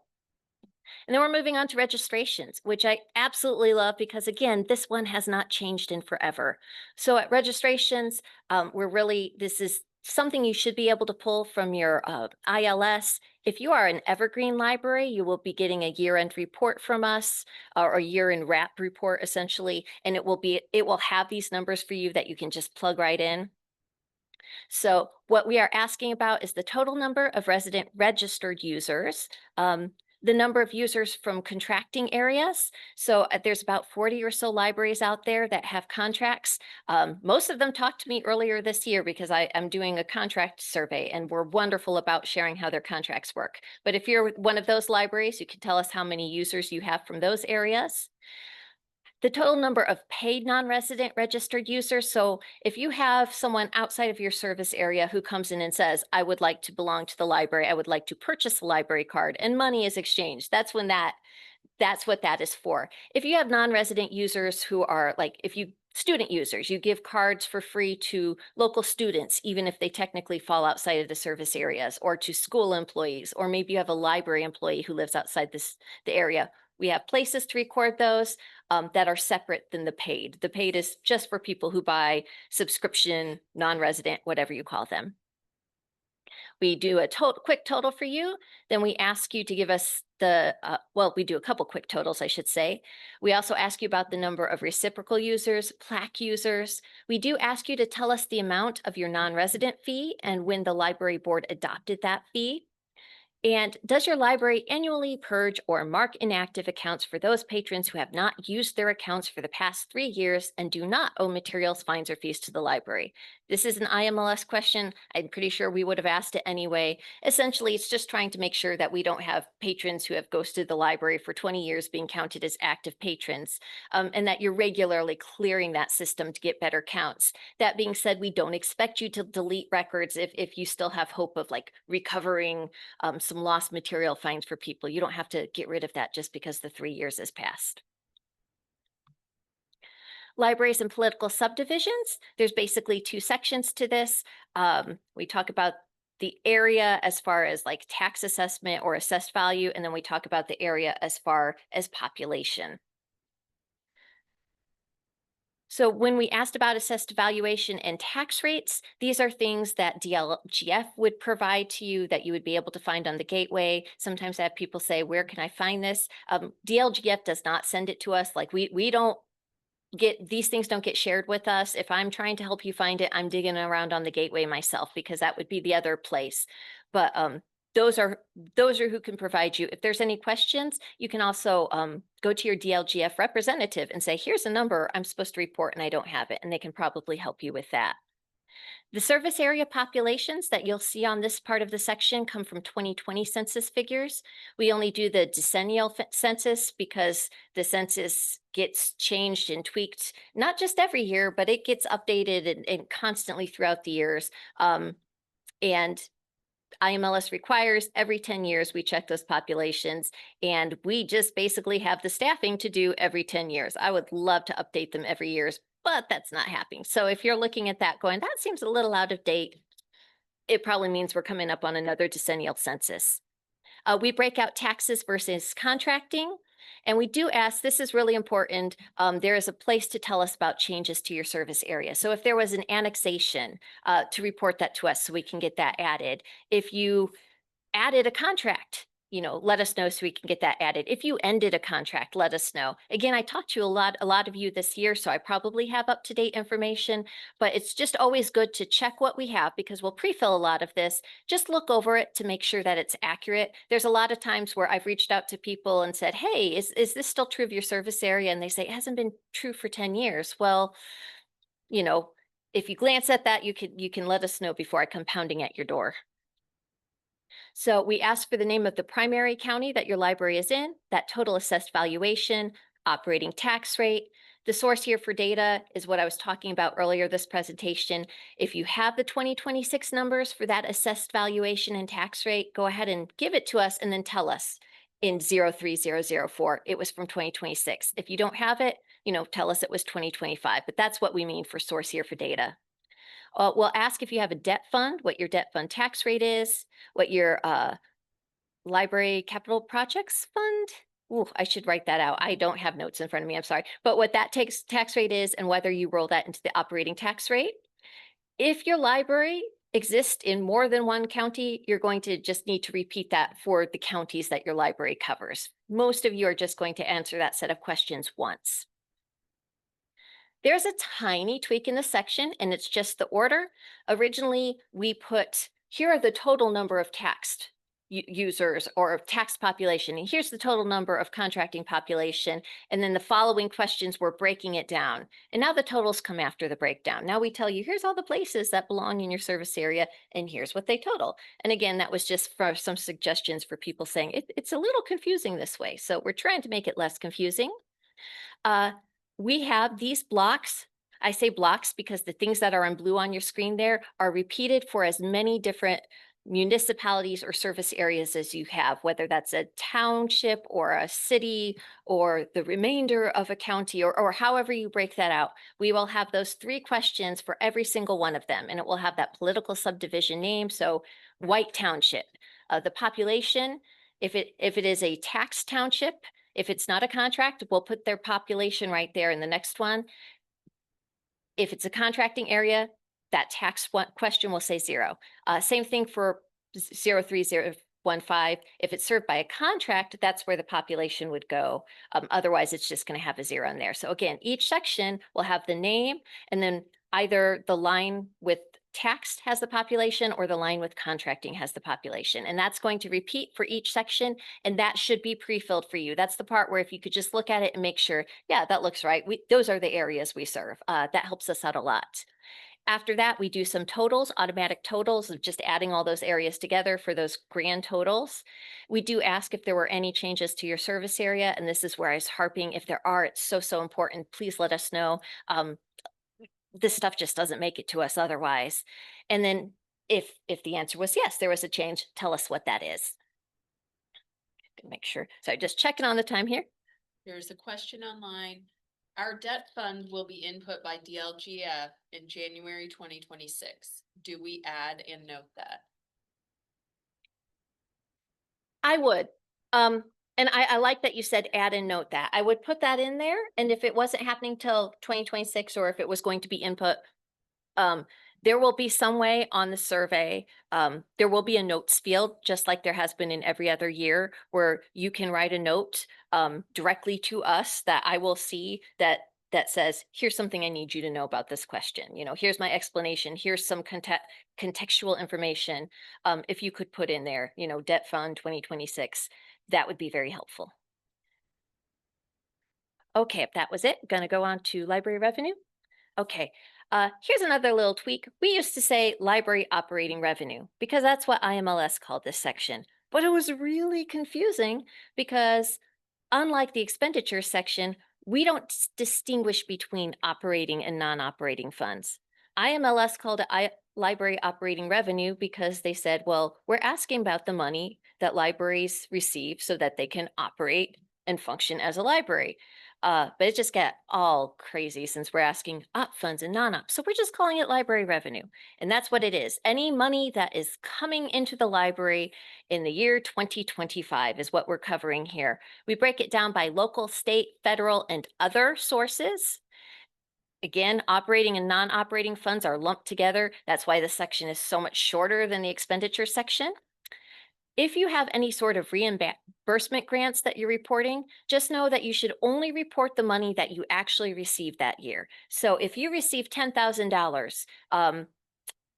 And then we're moving on to registrations, which I absolutely love because again, this one has not changed in forever. So at registrations, this is something you should be able to pull from your ILS. If you are an evergreen library, you will be getting a year-end report from us or a year-end wrap report essentially, and it will have these numbers for you that you can just plug right in. So what we are asking about is the total number of resident registered users, the number of users from contracting areas. So there's about 40 or so libraries out there that have contracts. Most of them talked to me earlier this year because I'm doing a contract survey and we're wonderful about sharing how their contracts work. But if you're one of those libraries, you can tell us how many users you have from those areas. The total number of paid non-resident registered users. So if you have someone outside of your service area who comes in and says, I would like to belong to the library, I would like to purchase a library card and money is exchanged, that's what that is for. If you have non-resident users who are like, if you student users. You give cards for free to local students, even if they technically fall outside of the service areas, or to school employees, or maybe you have a library employee who lives outside the area. We have places to record those that are separate than the paid. The paid is just for people who buy subscription, non-resident, whatever you call them. We do a quick total for you. Then we ask you to give us well, we do a couple quick totals, I should say. We also ask you about the number of reciprocal users, plaque users. We do ask you to tell us the amount of your non-resident fee and when the library board adopted that fee. And does your library annually purge or mark inactive accounts for those patrons who have not used their accounts for the past 3 years and do not owe materials, fines, or fees to the library? This is an IMLS question. I'm pretty sure we would have asked it anyway. Essentially, it's just trying to make sure that we don't have patrons who have ghosted the library for 20 years being counted as active patrons, and that you're regularly clearing that system to get better counts. That being said, we don't expect you to delete records if you still have hope of like recovering some lost material fines for people. You don't have to get rid of that just because the 3 years has passed. Libraries and political subdivisions, there's basically 2 sections to this. We talk about the area as far as like tax assessment or assessed value, and then we talk about the area as far as population. So when we asked about assessed valuation and tax rates, these are things that DLGF would provide to you that you would be able to find on the gateway. Sometimes I have people say, where can I find this? DLGF does not send it to us. Like we don't get, these things don't get shared with us. If I'm trying to help you find it, I'm digging around on the gateway myself because that would be the other place. But those are who can provide you. If there's any questions, you can also go to your DLGF representative and say, here's a number I'm supposed to report and I don't have it, and they can probably help you with that. The service area populations that you'll see on this part of the section come from 2020 census figures. We only do the decennial census because the census gets changed and tweaked, not just every year, but it gets updated and constantly throughout the years. And IMLS requires every 10 years we check those populations, and we just basically have the staffing to do every 10 years. I would love to update them every year, but that's not happening. So if you're looking at that going, that seems a little out of date, it probably means we're coming up on another decennial census. We break out taxes versus contracting. And we do ask, this is really important, there is a place to tell us about changes to your service area. So if there was an annexation, to report that to us so we can get that added. If you added a contract, let us know so we can get that added. If you ended a contract, let us know. Again, I talked to a lot of you this year, so I probably have up-to-date information, but it's just always good to check what we have because we'll pre-fill a lot of this. Just look over it to make sure that it's accurate. There's a lot of times where I've reached out to people and said, hey, is this still true of your service area? And they say, it hasn't been true for 10 years. Well, if you glance at that, you can let us know before I come pounding at your door. So we ask for the name of the primary county that your library is in, that total assessed valuation, operating tax rate. The source here for data is what I was talking about earlier this presentation. If you have the 2026 numbers for that assessed valuation and tax rate, go ahead and give it to us and then tell us in 03004 it was from 2026. If you don't have it, tell us it was 2025, but that's what we mean for source here for data. We'll ask if you have a debt fund, what your debt fund tax rate is, what your library capital projects fund. Ooh, I should write that out. I don't have notes in front of me, I'm sorry. But what that tax rate is and whether you roll that into the operating tax rate. If your library exists in more than one county, you're going to just need to repeat that for the counties that your library covers. Most of you are just going to answer that set of questions once. There's a tiny tweak in the section, and it's just the order. Originally, we put, here are the total number of taxed users or tax population, and here's the total number of contracting population, and then the following questions were breaking it down. And now the totals come after the breakdown. Now we tell you, here's all the places that belong in your service area, and here's what they total. And again, that was just for some suggestions for people saying, it's a little confusing this way. So we're trying to make it less confusing. We have these blocks. I say blocks because the things that are in blue on your screen there are repeated for as many different municipalities or service areas as you have, whether that's a township or a city or the remainder of a county or however you break that out. We will have those 3 questions for every single one of them, and it will have that political subdivision name. So White Township, the population, if it is a tax township, if it's not a contract, we'll put their population right there in the next one. If it's a contracting area, that tax question will say 0. Same thing for 03015. If it's served by a contract, that's where the population would go. Otherwise, it's just going to have a 0 in there. So again, each section will have the name, and then either the line with taxed has the population or the line with contracting has the population. And that's going to repeat for each section, and that should be pre-filled for you. That's the part where if you could just look at it and make sure, yeah, that looks right. Those are the areas we serve. That helps us out a lot. After that, we do some totals, automatic totals of just adding all those areas together for those grand totals. We do ask if there were any changes to your service area, and this is where I was harping. If there are, it's so important. Please let us know. This stuff just doesn't make it to us otherwise. And then if the answer was yes, there was a change, tell us what that is. Make sure. So just checking on the time here. There's a question online. Our debt fund will be input by DLGF in January 2026. Do we add and note that? I would. And I like that you said add and note that. I would put that in there. And if it wasn't happening till 2026, or if it was going to be input, there will be some way on the survey. There will be a notes field, just like there has been in every other year, where you can write a note directly to us that I will see that says, here's something I need you to know about this question. You know, here's my explanation. Here's some contextual information. If you could put in there, you know, debt fund 2026, that would be very helpful. Okay, if that was it, gonna go on to library revenue. Okay, here's another little tweak. We used to say library operating revenue because that's what IMLS called this section, but it was really confusing because unlike the expenditure section, we don't distinguish between operating and non-operating funds. IMLS called it library operating revenue because they said, well, we're asking about the money that libraries receive so that they can operate and function as a library. But it just got all crazy since we're asking op funds and non-op. So we're just calling it library revenue. And that's what it is. Any money that is coming into the library in the year 2025 is what we're covering here. We break it down by local, state, federal, and other sources. Again, operating and non-operating funds are lumped together. That's why this section is so much shorter than the expenditure section. If you have any sort of reimbursement grants that you're reporting, just know that you should only report the money that you actually received that year. So if you receive $10,000,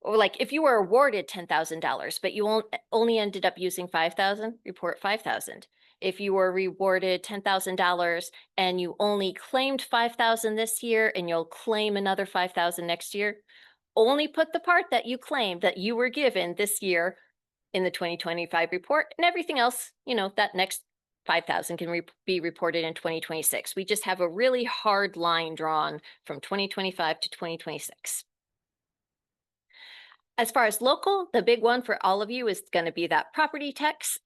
or like if you were awarded $10,000, but you only ended up using 5,000, report 5,000. If you were rewarded $10,000 and you only claimed 5,000 this year and you'll claim another 5,000 next year, only put the part that you claimed that you were given this year in the 2025 report, and everything else, you know, that next 5,000 can be reported in 2026. We just have a really hard line drawn from 2025 to 2026. As far as local, the big one for all of you is going to be that property tax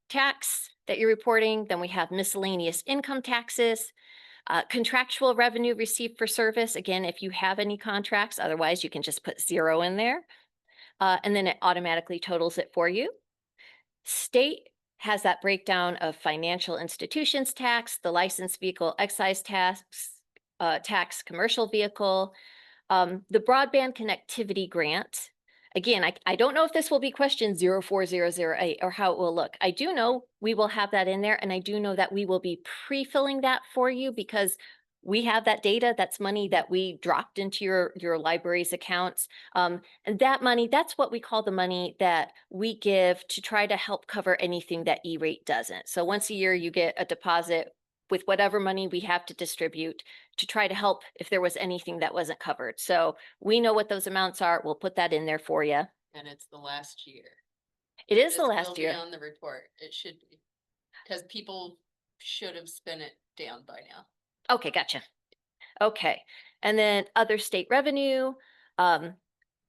that you're reporting. Then we have miscellaneous income taxes, contractual revenue received for service. Again, if you have any contracts, otherwise you can just put 0 in there. And then it automatically totals it for you. State has that breakdown of financial institutions tax, the licensed vehicle excise tax, commercial vehicle, the broadband connectivity grant. Again, I don't know if this will be question 04008 or how it will look. I do know we will have that in there, and I do know that we will be pre-filling that for you because we have that data. That's money that we dropped into your library's accounts. And that money, that's what we call the money that we give to try to help cover anything that E-rate doesn't. So once a year, you get a deposit with whatever money we have to distribute to try to help if there was anything that wasn't covered. So we know what those amounts are. We'll put that in there for you. And it's the last year. It is the This last will be year. on the report. It should be. Because people should have spent it down by now. Okay, gotcha. Okay. And then other state revenue.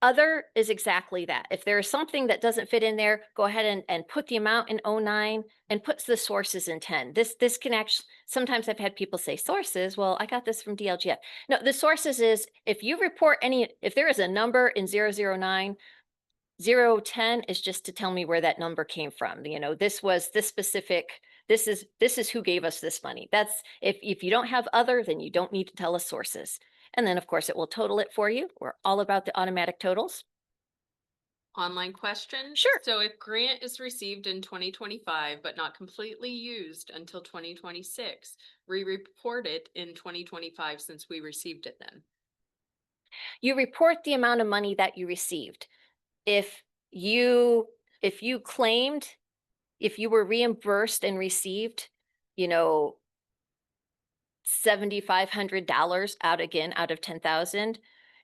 Other is exactly that. If there is something that doesn't fit in there, go ahead and put the amount in '09 and put the sources in 10. This can actually, sometimes I've had people say sources. Well, I got this from DLGF. No, the sources is if you report if there is a number in 009, 010 is just to tell me where that number came from. You know, this was this specific, this is who gave us this money. That's if you don't have other, then you don't need to tell us sources. And then of course it will total it for you. We're all about the automatic totals. Online question. Sure. So if grant is received in 2025, but not completely used until 2026, we report it in 2025 since we received it then. You report the amount of money that you received. If you if you claimed, if you were reimbursed and received, you know, $7,500 out of 10,000.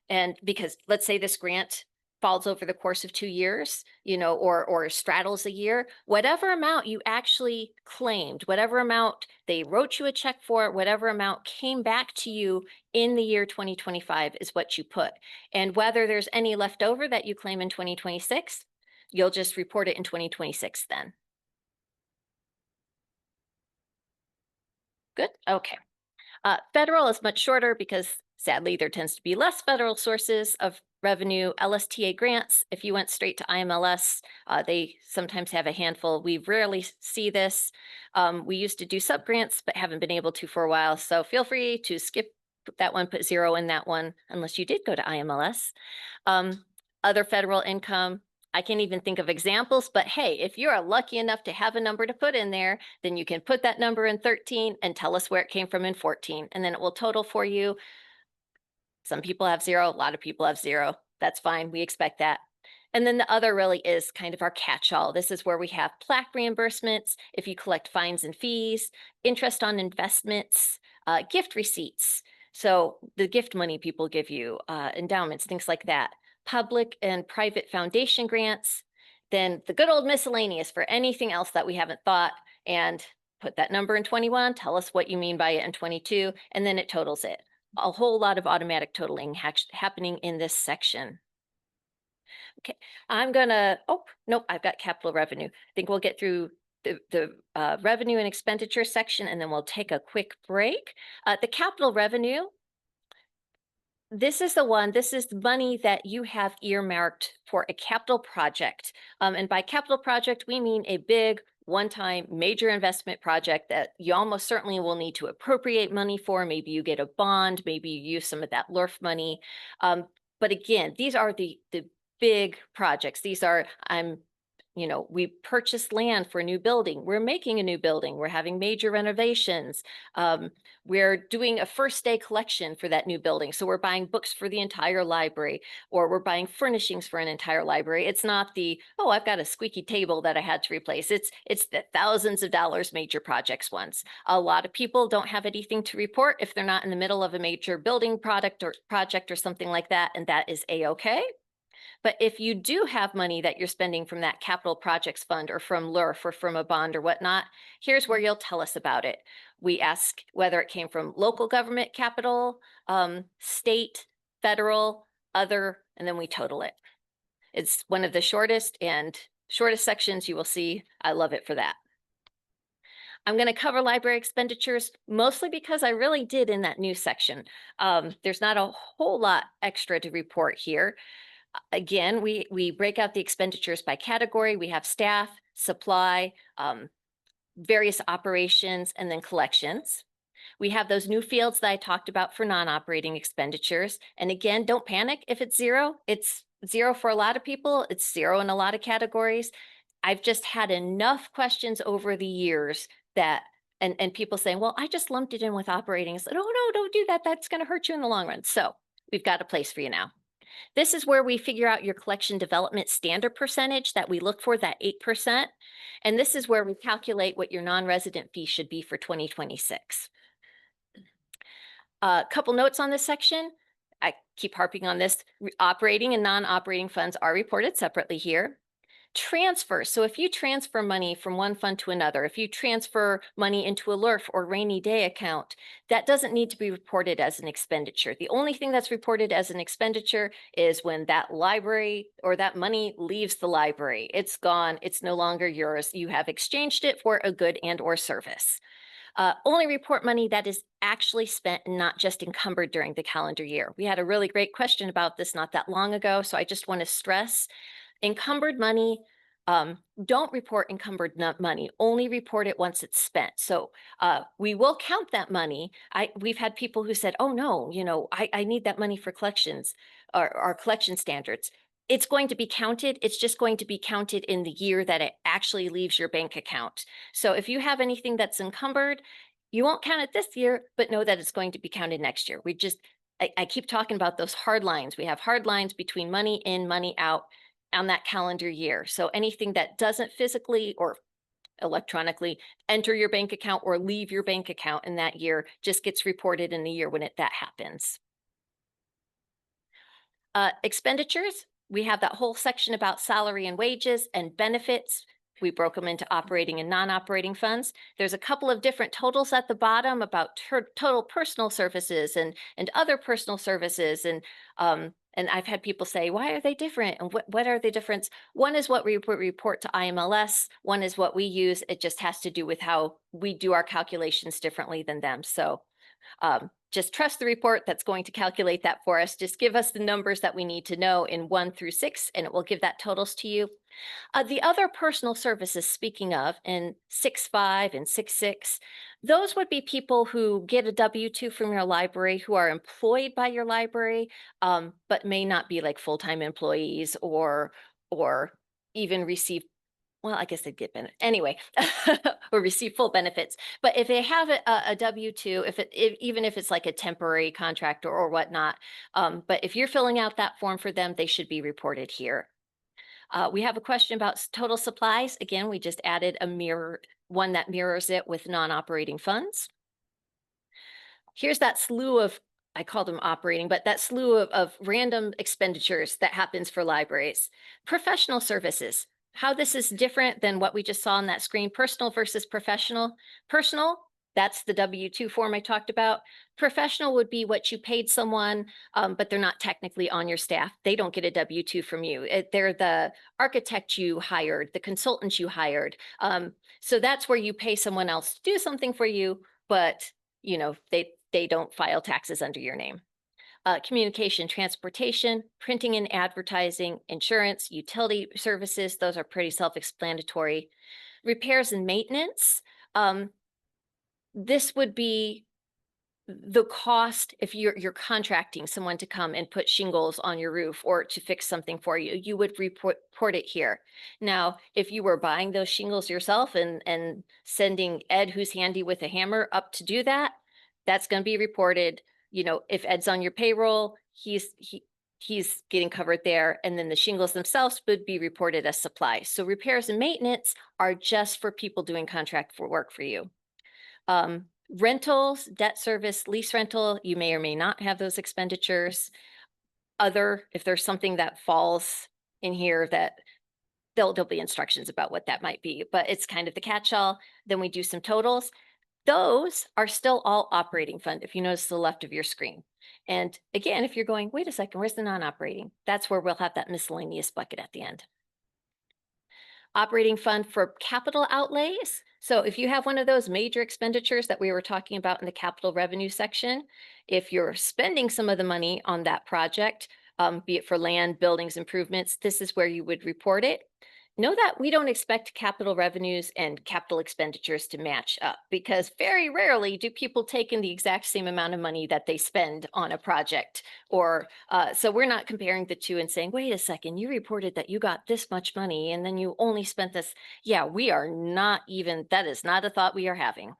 And because let's say this grant falls over the course of 2 years, you know, or straddles a year, whatever amount you actually claimed, whatever amount they wrote you a check for, whatever amount came back to you in the year 2025 is what you put. And whether there's any left over that you claim in 2026, you'll just report it in 2026 then. Good. Okay. Federal is much shorter because sadly there tends to be less federal sources of revenue. LSTA grants, if you went straight to IMLS, they sometimes have a handful. We rarely see this. We used to do subgrants, but haven't been able to for a while. So feel free to skip that one, put 0 in that one, unless you did go to IMLS. Other federal income, I can't even think of examples, but hey, if you are lucky enough to have a number to put in there, then you can put that number in 13 and tell us where it came from in 14, and then it will total for you. Some people have 0, a lot of people have 0. That's fine, we expect that. And then the other really is kind of our catch-all. This is where we have plaque reimbursements, if you collect fines and fees, interest on investments, gift receipts. So the gift money people give you, endowments, things like that, public and private foundation grants, then the good old miscellaneous for anything else that we haven't thought, and put that number in 21, tell us what you mean by it in 22, and then it totals it. A whole lot of automatic totaling happening in this section. Okay, I'm gonna, oh, nope, I've got capital revenue. I think we'll get through the revenue and expenditure section, and then we'll take a quick break. The capital revenue, this is the one, this is the money that you have earmarked for a capital project. And by capital project, we mean a big one-time major investment project that you almost certainly will need to appropriate money for. Maybe you get a bond, maybe you use some of that LURF money. But again, these are the big projects. These are, we purchased land for a new building. We're making a new building. We're having major renovations. We're doing a first day collection for that new building. So we're buying books for the entire library, or we're buying furnishings for an entire library. It's not the, oh, I've got a squeaky table that I had to replace. It's the thousands of dollars major projects ones. A lot of people don't have anything to report if they're not in the middle of a major building project or something like that, and that is a-okay. But if you do have money that you're spending from that capital projects fund or from LURF or from a bond or whatnot, here's where you'll tell us about it. We ask whether it came from local government capital, state, federal, other, and then we total it. It's one of the shortest sections you will see. I love it for that. I'm going to cover library expenditures mostly because I really did in that new section. There's not a whole lot extra to report here. Again, we break out the expenditures by category. We have staff, supply, various operations, and then collections. We have those new fields that I talked about for non-operating expenditures. And again, don't panic if it's 0. It's 0 for a lot of people. It's 0 in a lot of categories. I've just had enough questions over the years that, and people saying, well, I just lumped it in with operating. I said, oh no, don't do that. That's going to hurt you in the long run. So we've got a place for you now. This is where we figure out your collection development standard percentage that we look for, that 8%. And this is where we calculate what your non-resident fee should be for 2026. A couple notes on this section. I keep harping on this. Operating and non-operating funds are reported separately here. Transfers. So if you transfer money from one fund to another, if you transfer money into a LURF or rainy day account, that doesn't need to be reported as an expenditure. The only thing that's reported as an expenditure is when that library or that money leaves the library. It's gone. It's no longer yours. You have exchanged it for a good and or service. Only report money that is actually spent and not just encumbered during the calendar year. We had a really great question about this not that long ago, so I just want to stress encumbered money, don't report encumbered money, only report it once it's spent. So we will count that money. We've had people who said, oh no, I need that money for collections or our collection standards. It's going to be counted. It's just going to be counted in the year that it actually leaves your bank account. So if you have anything that's encumbered, you won't count it this year, but know that it's going to be counted next year. I keep talking about those hard lines. We have hard lines between money in, money out on that calendar year. So anything that doesn't physically or electronically enter your bank account or leave your bank account in that year just gets reported in the year when that happens. Expenditures, we have that whole section about salary and wages and benefits. We broke them into operating and non-operating funds. There's a couple of different totals at the bottom about total personal services and other personal services. And I've had people say, why are they different? And what are the difference? One is what we report to IMLS. One is what we use. It just has to do with how we do our calculations differently than them. So just trust the report that's going to calculate that for us. Just give us the numbers that we need to know in 1 through 6, and it will give that totals to you. The other personal services, speaking of, in 6.5 and 6.6, those would be people who get a W-2 from your library, who are employed by your library, but may not be like full-time employees or even receive, well, I guess they'd get benefit anyway, or receive full benefits. But if they have a W-2, even if it's like a temporary contract or whatnot, but if you're filling out that form for them, they should be reported here. We have a question about total supplies. Again, we just added one that mirrors it with non-operating funds. Here's that slew of, I call them operating, but that slew of random expenditures that happens for libraries. Professional services, how this is different than what we just saw on that screen, personal versus professional. Personal, that's the W-2 form I talked about. Professional would be what you paid someone, but they're not technically on your staff. They don't get a W-2 from you. They're the architect you hired, the consultant you hired. So that's where you pay someone else to do something for you, but they don't file taxes under your name. Communication, transportation, printing and advertising, insurance, utility services, those are pretty self-explanatory. Repairs and maintenance, this would be the cost if you're contracting someone to come and put shingles on your roof or to fix something for you, you would report it here. Now, if you were buying those shingles yourself and sending Ed, who's handy with a hammer, up to do that, that's going to be reported. If Ed's on your payroll, he's getting covered there, and then the shingles themselves would be reported as supplies. So repairs and maintenance are just for people doing contract for work for you. Rentals, debt service, lease rental, you may or may not have those expenditures. If there's something that falls in here, that there'll be instructions about what that might be, but it's kind of the catch-all. Then we do some totals. Those are still all operating fund, if you notice to the left of your screen. And again, if you're going, wait a second, where's the non-operating? That's where we'll have that miscellaneous bucket at the end. Operating fund for capital outlays. So if you have one of those major expenditures that we were talking about in the capital revenue section, if you're spending some of the money on that project, be it for land, buildings, improvements, this is where you would report it. Know that we don't expect capital revenues and capital expenditures to match up, because very rarely do people take in the exact same amount of money that they spend on a project. Or so we're not comparing the two and saying, wait a second, you reported that you got this much money and then you only spent this. Yeah, we are not even, that is not a thought we are having.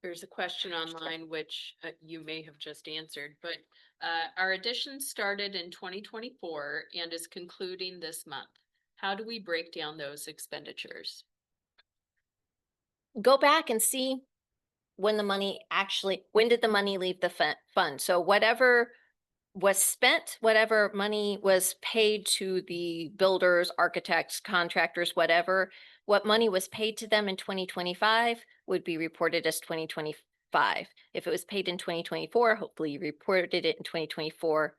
There's a question online, which you may have just answered, but our edition started in 2024 and is concluding this month. How do we break down those expenditures? Go back and see when did the money leave the fund? So whatever was spent, whatever money was paid to the builders, architects, contractors, whatever, what money was paid to them in 2025 would be reported as 2025. If it was paid in 2024, hopefully you reported it in 2024.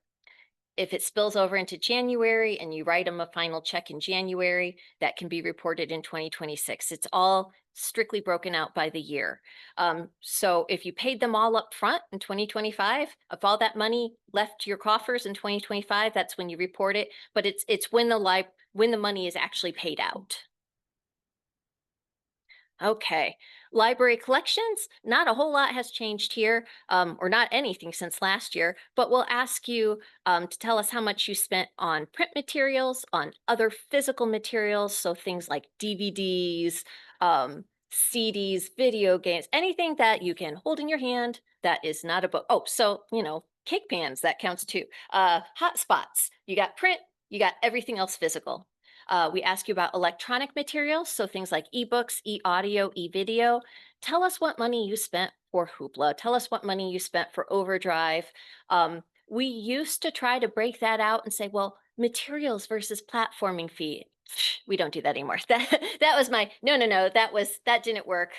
If it spills over into January and you write them a final check in January, that can be reported in 2026. It's all strictly broken out by the year. So if you paid them all up front in 2025, if all that money left your coffers in 2025, that's when you report it. But it's when the money is actually paid out. Okay. Library collections, not a whole lot has changed here, or not anything since last year, but we'll ask you to tell us how much you spent on print materials, on other physical materials, so things like DVDs, CDs, video games, anything that you can hold in your hand that is not a book. Oh, so, cake pans, that counts too. Hot spots, you got print, you got everything else physical. We ask you about electronic materials, so things like ebooks, e-audio, e-video. Tell us what money you spent for Hoopla. Tell us what money you spent for Overdrive. We used to try to break that out and say, well, materials versus platforming fee. We don't do that anymore. That was no. That didn't work.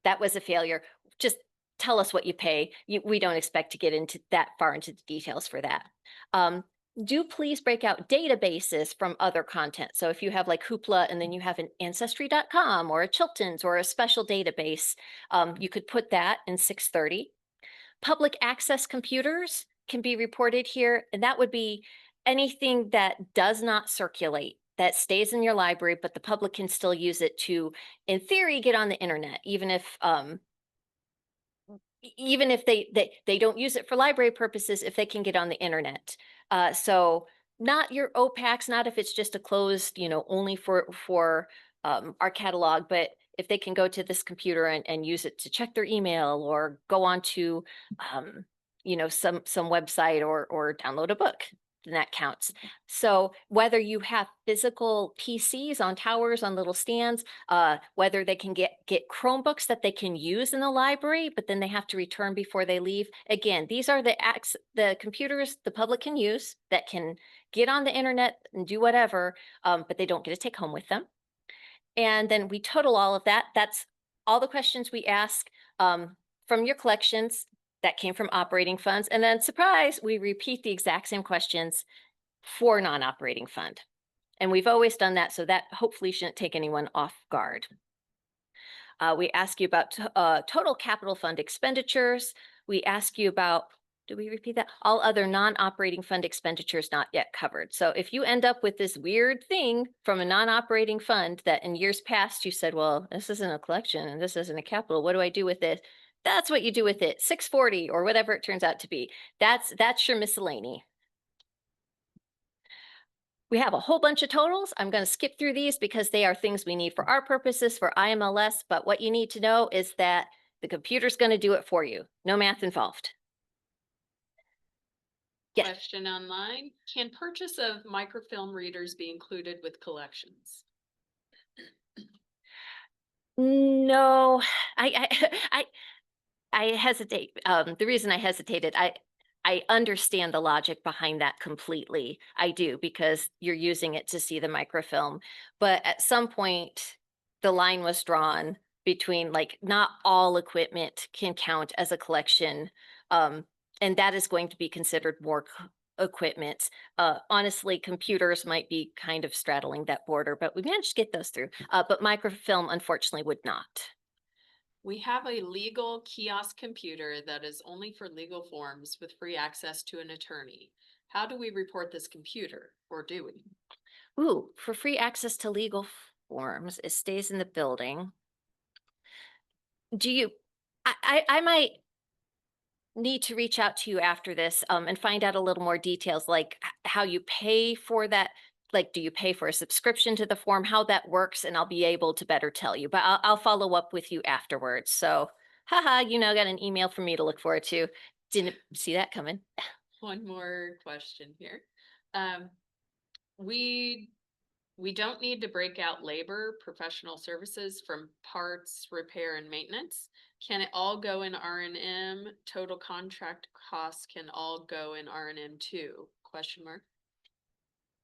That was a failure. Just tell us what you pay. We don't expect to get into that far into the details for that. Do please break out databases from other content. So if you have like Hoopla and then you have an ancestry.com or a Chilton's or a special database, you could put that in 630. Public access computers can be reported here, and that would be anything that does not circulate, that stays in your library, but the public can still use it to, in theory, get on the internet, even if they don't use it for library purposes, if they can get on the internet. So not your OPACs, not if it's just a closed, only for our catalog, but if they can go to this computer and use it to check their email or go on to, some website or download a book, then that counts. So whether you have physical PCs on towers, on little stands, whether they can get Chromebooks that they can use in the library, but then they have to return before they leave. Again, these are the computers the public can use that can get on the internet and do whatever, but they don't get to take home with them. And then we total all of that. That's all the questions we ask from your collections that came from operating funds. And then surprise, we repeat the exact same questions for non-operating fund. And we've always done that, so that hopefully shouldn't take anyone off guard. We ask you about total capital fund expenditures. We ask you about, do we repeat that? All other non-operating fund expenditures not yet covered. So if you end up with this weird thing from a non-operating fund that in years past you said, well, this isn't a collection and this isn't a capital, what do I do with it? That's what you do with it, 640 or whatever it turns out to be. That's your miscellany. We have a whole bunch of totals. I'm going to skip through these because they are things we need for our purposes for IMLS, but what you need to know is that the computer's going to do it for you. No math involved. Yes. Question online, can purchase of microfilm readers be included with collections? No, I hesitate. The reason I hesitated, I understand the logic behind that completely. I do, because you're using it to see the microfilm. But at some point, the line was drawn between like not all equipment can count as a collection. And that is going to be considered more equipment. Honestly, computers might be kind of straddling that border, but we managed to get those through. But microfilm, unfortunately, would not. We have a legal kiosk computer that is only for legal forms with free access to an attorney. How do we report this computer, or do we? Ooh, for free access to legal forms, it stays in the building. Do you, I might need to reach out to you after this and find out a little more details, like how you pay for that. Like, do you pay for a subscription to the form, how that works, and I'll be able to better tell you, but I'll follow up with you afterwards. So, haha, got an email from me to look forward to. Didn't see that coming. One more question here. We We don't need to break out labor, professional services from parts, repair, and maintenance. Can it all go in R&M? Total contract costs can all go in R&M too? Question mark.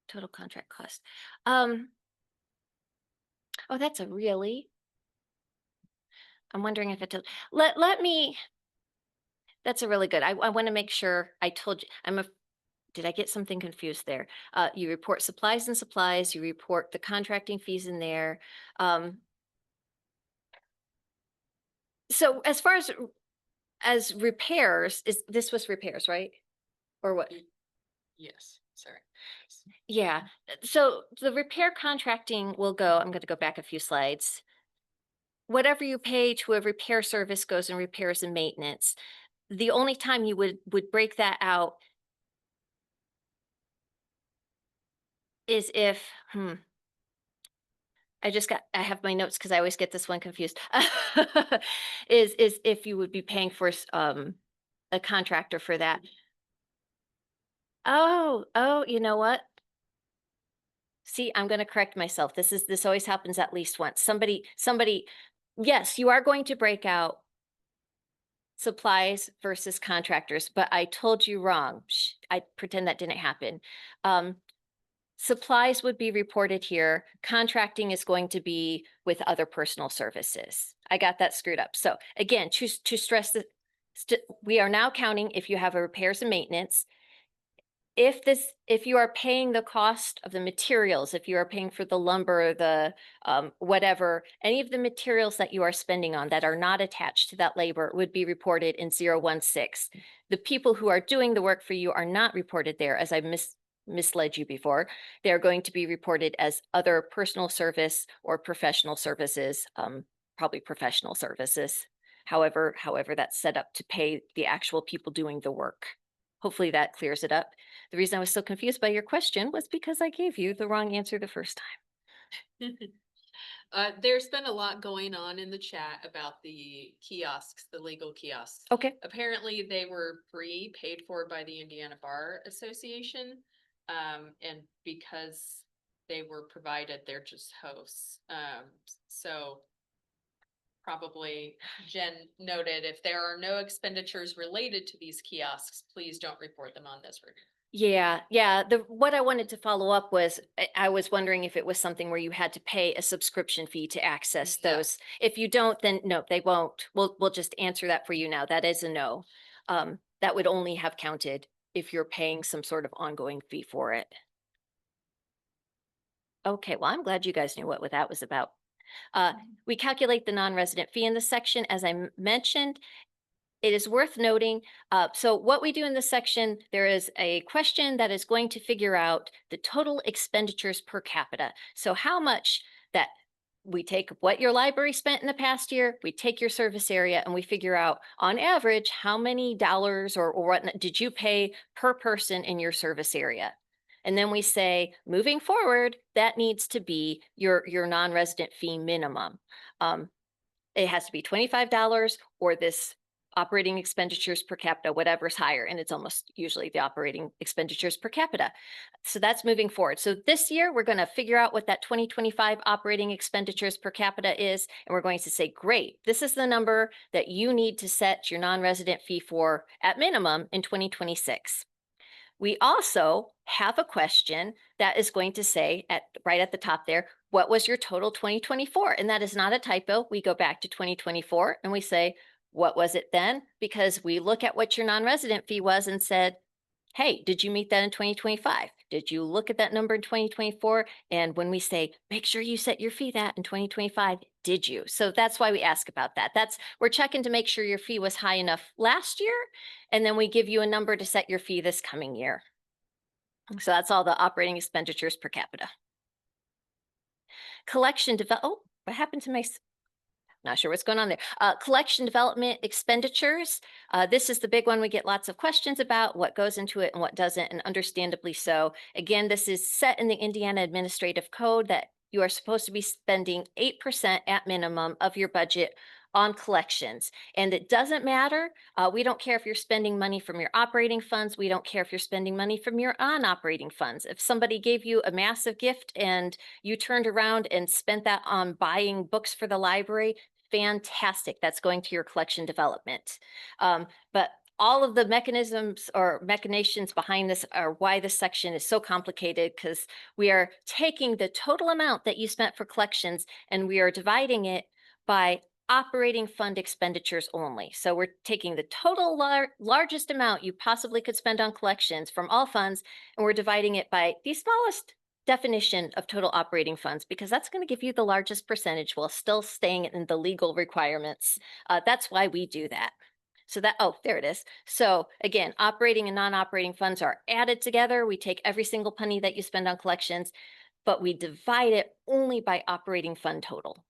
Total contract cost. Oh, that's a really, I'm wondering if it, let me, that's a really good, I want to make sure I told you, did I get something confused there? You report supplies and supplies, you report the contracting fees in there. So as far as repairs, this was repairs, right? Or what? Yes, sorry. Yeah, so the repair contracting will go, I'm gonna go back a few slides. Whatever you pay to a repair service goes in repairs and maintenance. The only time you would break that out is if, I have my notes because I always get this one confused. Is if you would be paying for a contractor for that. Oh, you know what? See, I'm gonna correct myself. This always happens at least once. Somebody, yes, you are going to break out supplies versus contractors, but I told you wrong. Shh, I pretend that didn't happen. Um, Supplies would be reported here. Contracting is going to be with other personal services. I got that screwed up. So again, to stress that we are now counting if you have a repairs and maintenance. If you are paying the cost of the materials, if you are paying for the lumber, the whatever, any of the materials that you are spending on that are not attached to that labor would be reported in 016. The people who are doing the work for you are not reported there, as I misled you before. They're going to be reported as other personal service or professional services, probably professional services. However that's set up to pay the actual people doing the work. Hopefully that clears it up. The reason I was so confused by your question was because I gave you the wrong answer the first time. There's been a lot going on in the chat about the kiosks, the legal kiosks. Okay. Apparently they were free, paid for by the Indiana Bar Association. And because they were provided, they're just hosts. So probably Jen noted, if there are no expenditures related to these kiosks, please don't report them on this review. Yeah. What I wanted to follow up was, I was wondering if it was something where you had to pay a subscription fee to access Yeah. those. If you don't, then no, they won't. We'll just answer that for you now. That is a no. That would only have counted if you're paying some sort of ongoing fee for it. Okay, well, I'm glad you guys knew what that was about. We calculate the non-resident fee in this section, as I mentioned. It is worth noting, so what we do in this section, there is a question that is going to figure out the total expenditures per capita. So how much that we take what your library spent in the past year, we take your service area, and we figure out on average how many dollars or what did you pay per person in your service area. And then we say, moving forward, that needs to be your non-resident fee minimum. It has to be $25 or this operating expenditures per capita, whatever's higher, and it's almost usually the operating expenditures per capita. So that's moving forward. So this year, we're going to figure out what that 2025 operating expenditures per capita is, and we're going to say, great, this is the number that you need to set your non-resident fee for at minimum in 2026. We also have a question that is going to say right at the top there, what was your total 2024? And that is not a typo. We go back to 2024 and we say, what was it then? Because we look at what your non-resident fee was and said, hey, did you meet that in 2025? Did you look at that number in 2024? And when we say, make sure you set your fee that in 2025, did you? So that's why we ask about that. We're checking to make sure your fee was high enough last year. And then we give you a number to set your fee this coming year. So that's all the operating expenditures per capita. Oh, what happened to my, not sure what's going on there. Collection development expenditures. This is the big one we get lots of questions about, what goes into it and what doesn't, and understandably so. Again, this is set in the Indiana Administrative Code that you are supposed to be spending 8% at minimum of your budget on collections. And it doesn't matter. We don't care if you're spending money from your operating funds. We don't care if you're spending money from your non-operating funds. If somebody gave you a massive gift and you turned around and spent that on buying books for the library, fantastic. That's going to your collection development. But all of the mechanisms or machinations behind this are why this section is so complicated, because we are taking the total amount that you spent for collections and we are dividing it by operating fund expenditures only. So we're taking the total largest amount you possibly could spend on collections from all funds, and we're dividing it by the smallest definition of total operating funds, because that's going to give you the largest percentage while still staying in the legal requirements. That's why we do that. So that, oh, there it is. So again, operating and non-operating funds are added together. We take every single penny that you spend on collections, but we divide it only by operating fund total.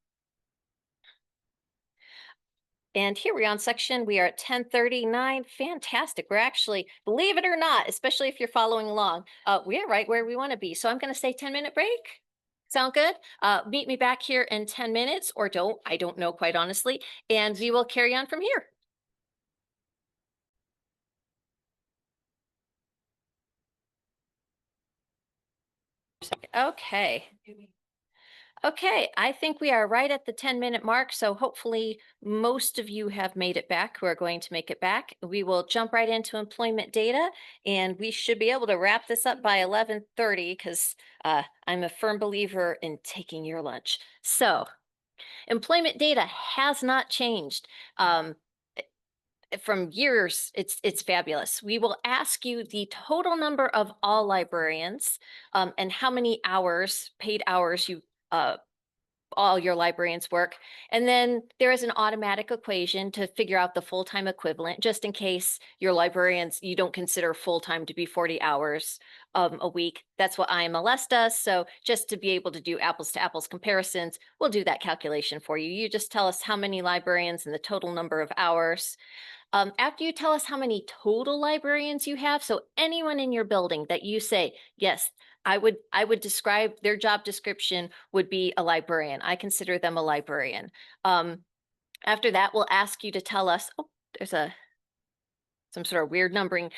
And here we are on section, we are at 1039. Fantastic. We're actually, believe it or not, especially if you're following along, we're right where we want to be. So I'm going to say 10-minute break. Sound good? Meet me back here in 10 minutes or don't, I don't know, quite honestly. And we will carry on from here. Okay. Okay, I think we are right at the 10-minute mark, so hopefully most of you have made it back who are going to make it back. We will jump right into employment data, and we should be able to wrap this up by 11:30 because I'm a firm believer in taking your lunch. So employment data has not changed. From years, it's fabulous. We will ask you the total number of all librarians and how many hours, paid hours you all your librarians work. And then there is an automatic equation to figure out the full-time equivalent, just in case your librarians, you don't consider full-time to be 40 hours a week. That's what IMLS does. So just to be able to do apples to apples comparisons, we'll do that calculation for you. You just tell us how many librarians and the total number of hours. After you tell us how many total librarians you have, so anyone in your building that you say, yes, I would describe their job description would be a librarian. I consider them a librarian. After that, we'll ask you to tell us, oh, there's some sort of weird numbering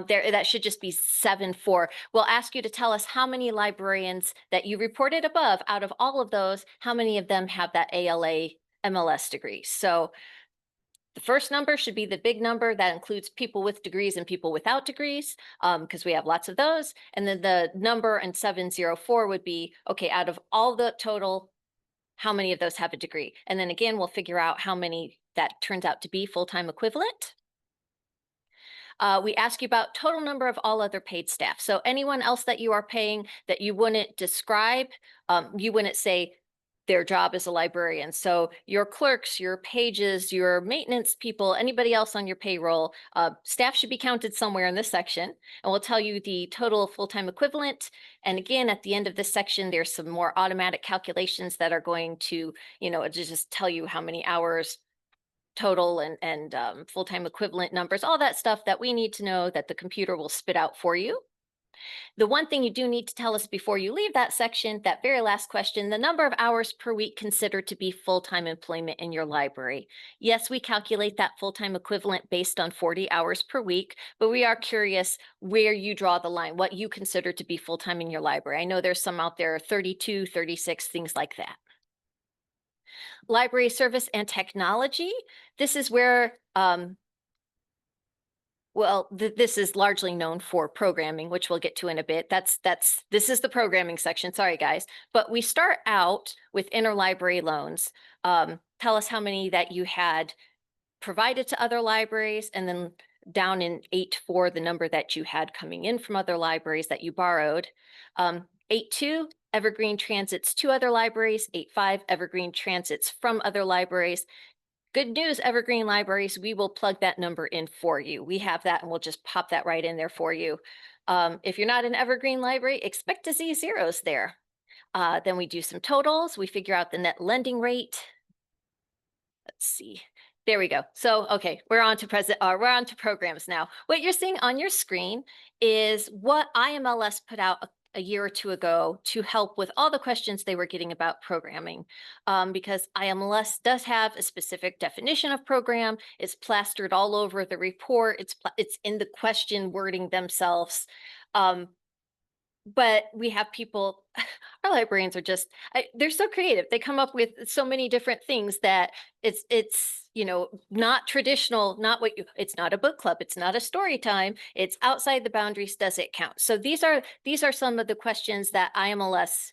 there. That should just be 7-4. We'll ask you to tell us how many librarians that you reported above. Out of all of those, how many of them have that ALA MLS degree? So the first number should be the big number that includes people with degrees and people without degrees, because we have lots of those. And then the number in 704 would be, okay, out of all the total, how many of those have a degree? And then again, we'll figure out how many that turns out to be full-time equivalent. We ask you about total number of all other paid staff. So anyone else that you are paying that you wouldn't describe, you wouldn't say their job as a librarian. So your clerks, your pages, your maintenance people, anybody else on your payroll, staff should be counted somewhere in this section. And we'll tell you the total full-time equivalent. And again, at the end of this section, there's some more automatic calculations that are going to, just tell you how many hours total and full-time equivalent numbers, all that stuff that we need to know that the computer will spit out for you. The one thing you do need to tell us before you leave that section, that very last question, the number of hours per week considered to be full-time employment in your library. Yes, we calculate that full-time equivalent based on 40 hours per week, but we are curious where you draw the line, what you consider to be full-time in your library. I know there's some out there, 32, 36, things like that. Library service and technology. This is where this is largely known for programming, which we'll get to in a bit. This is the programming section. Sorry, guys. But we start out with interlibrary loans. Tell us how many that you had provided to other libraries, and then down in 8.4, the number that you had coming in from other libraries that you borrowed. 8.2, evergreen transits to other libraries. 8.5, evergreen transits from other libraries. Good news, evergreen libraries, we will plug that number in for you. We have that and we'll just pop that right in there for you. If you're not an evergreen library, expect to see zeros there. Then we do some totals. We figure out the net lending rate. Let's see. There we go. So, okay, we're on to programs now. What you're seeing on your screen is what IMLS put out a year or two ago to help with all the questions they were getting about programming. Because IMLS does have a specific definition of program. It's plastered all over the report. It's in the question wording themselves. Um, but we have people, our librarians are just, they're so creative. They come up with so many different things that it's not traditional, not what you, it's not a book club, it's not a story time, it's outside the boundaries. Does it count? So these are some of the questions that IMLS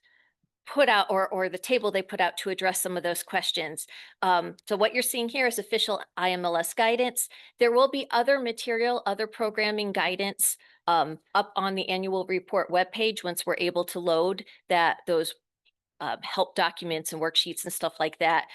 put out, or the table they put out to address some of those questions. So what you're seeing here is official IMLS guidance. There will be other material, other programming guidance up on the annual report webpage once we're able to load those help documents and worksheets and stuff like that.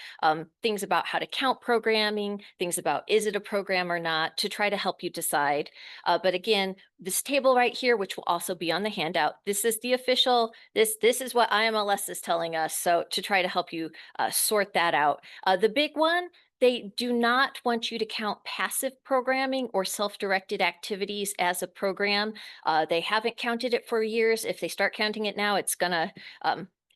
Things about how to count programming, things about is it a program or not, to try to help you decide. But again, this table right here, which will also be on the handout, this is the official, this is what IMLS is telling us. So to try to help you sort that out. The big one, they do not want you to count passive programming or self-directed activities as a program. They haven't counted it for years. If they start counting it now, it's gonna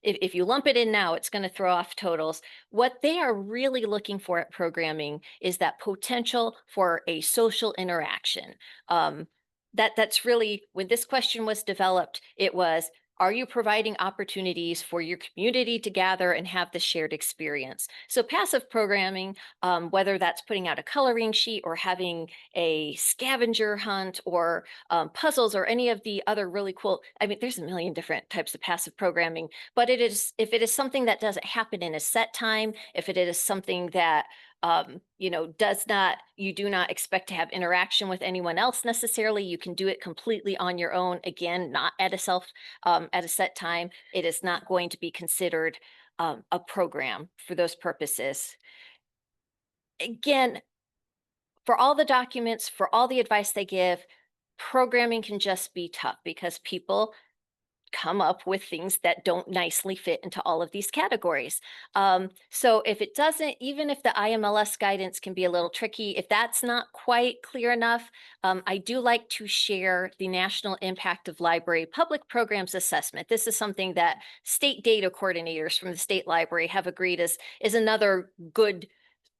if you lump it in now, it's going to throw off totals. What they are really looking for at programming is that potential for a social interaction. That's really, when this question was developed, it was, are you providing opportunities for your community to gather and have the shared experience? So passive programming, whether that's putting out a coloring sheet or having a scavenger hunt or puzzles or any of the other really cool, I mean, there's a million different types of passive programming, but if it is something that doesn't happen in a set time, if it is something that you do not expect to have interaction with anyone else necessarily, you can do it completely on your own, again, not at a set time, it is not going to be considered a program for those purposes. Again, for all the documents, for all the advice they give, programming can just be tough because people come up with things that don't nicely fit into all of these categories. So if it doesn't, even if the IMLS guidance can be a little tricky, if that's not quite clear enough, I do like to share the National Impact of Library Public Programs Assessment. This is something that state data coordinators from the state library have agreed is another good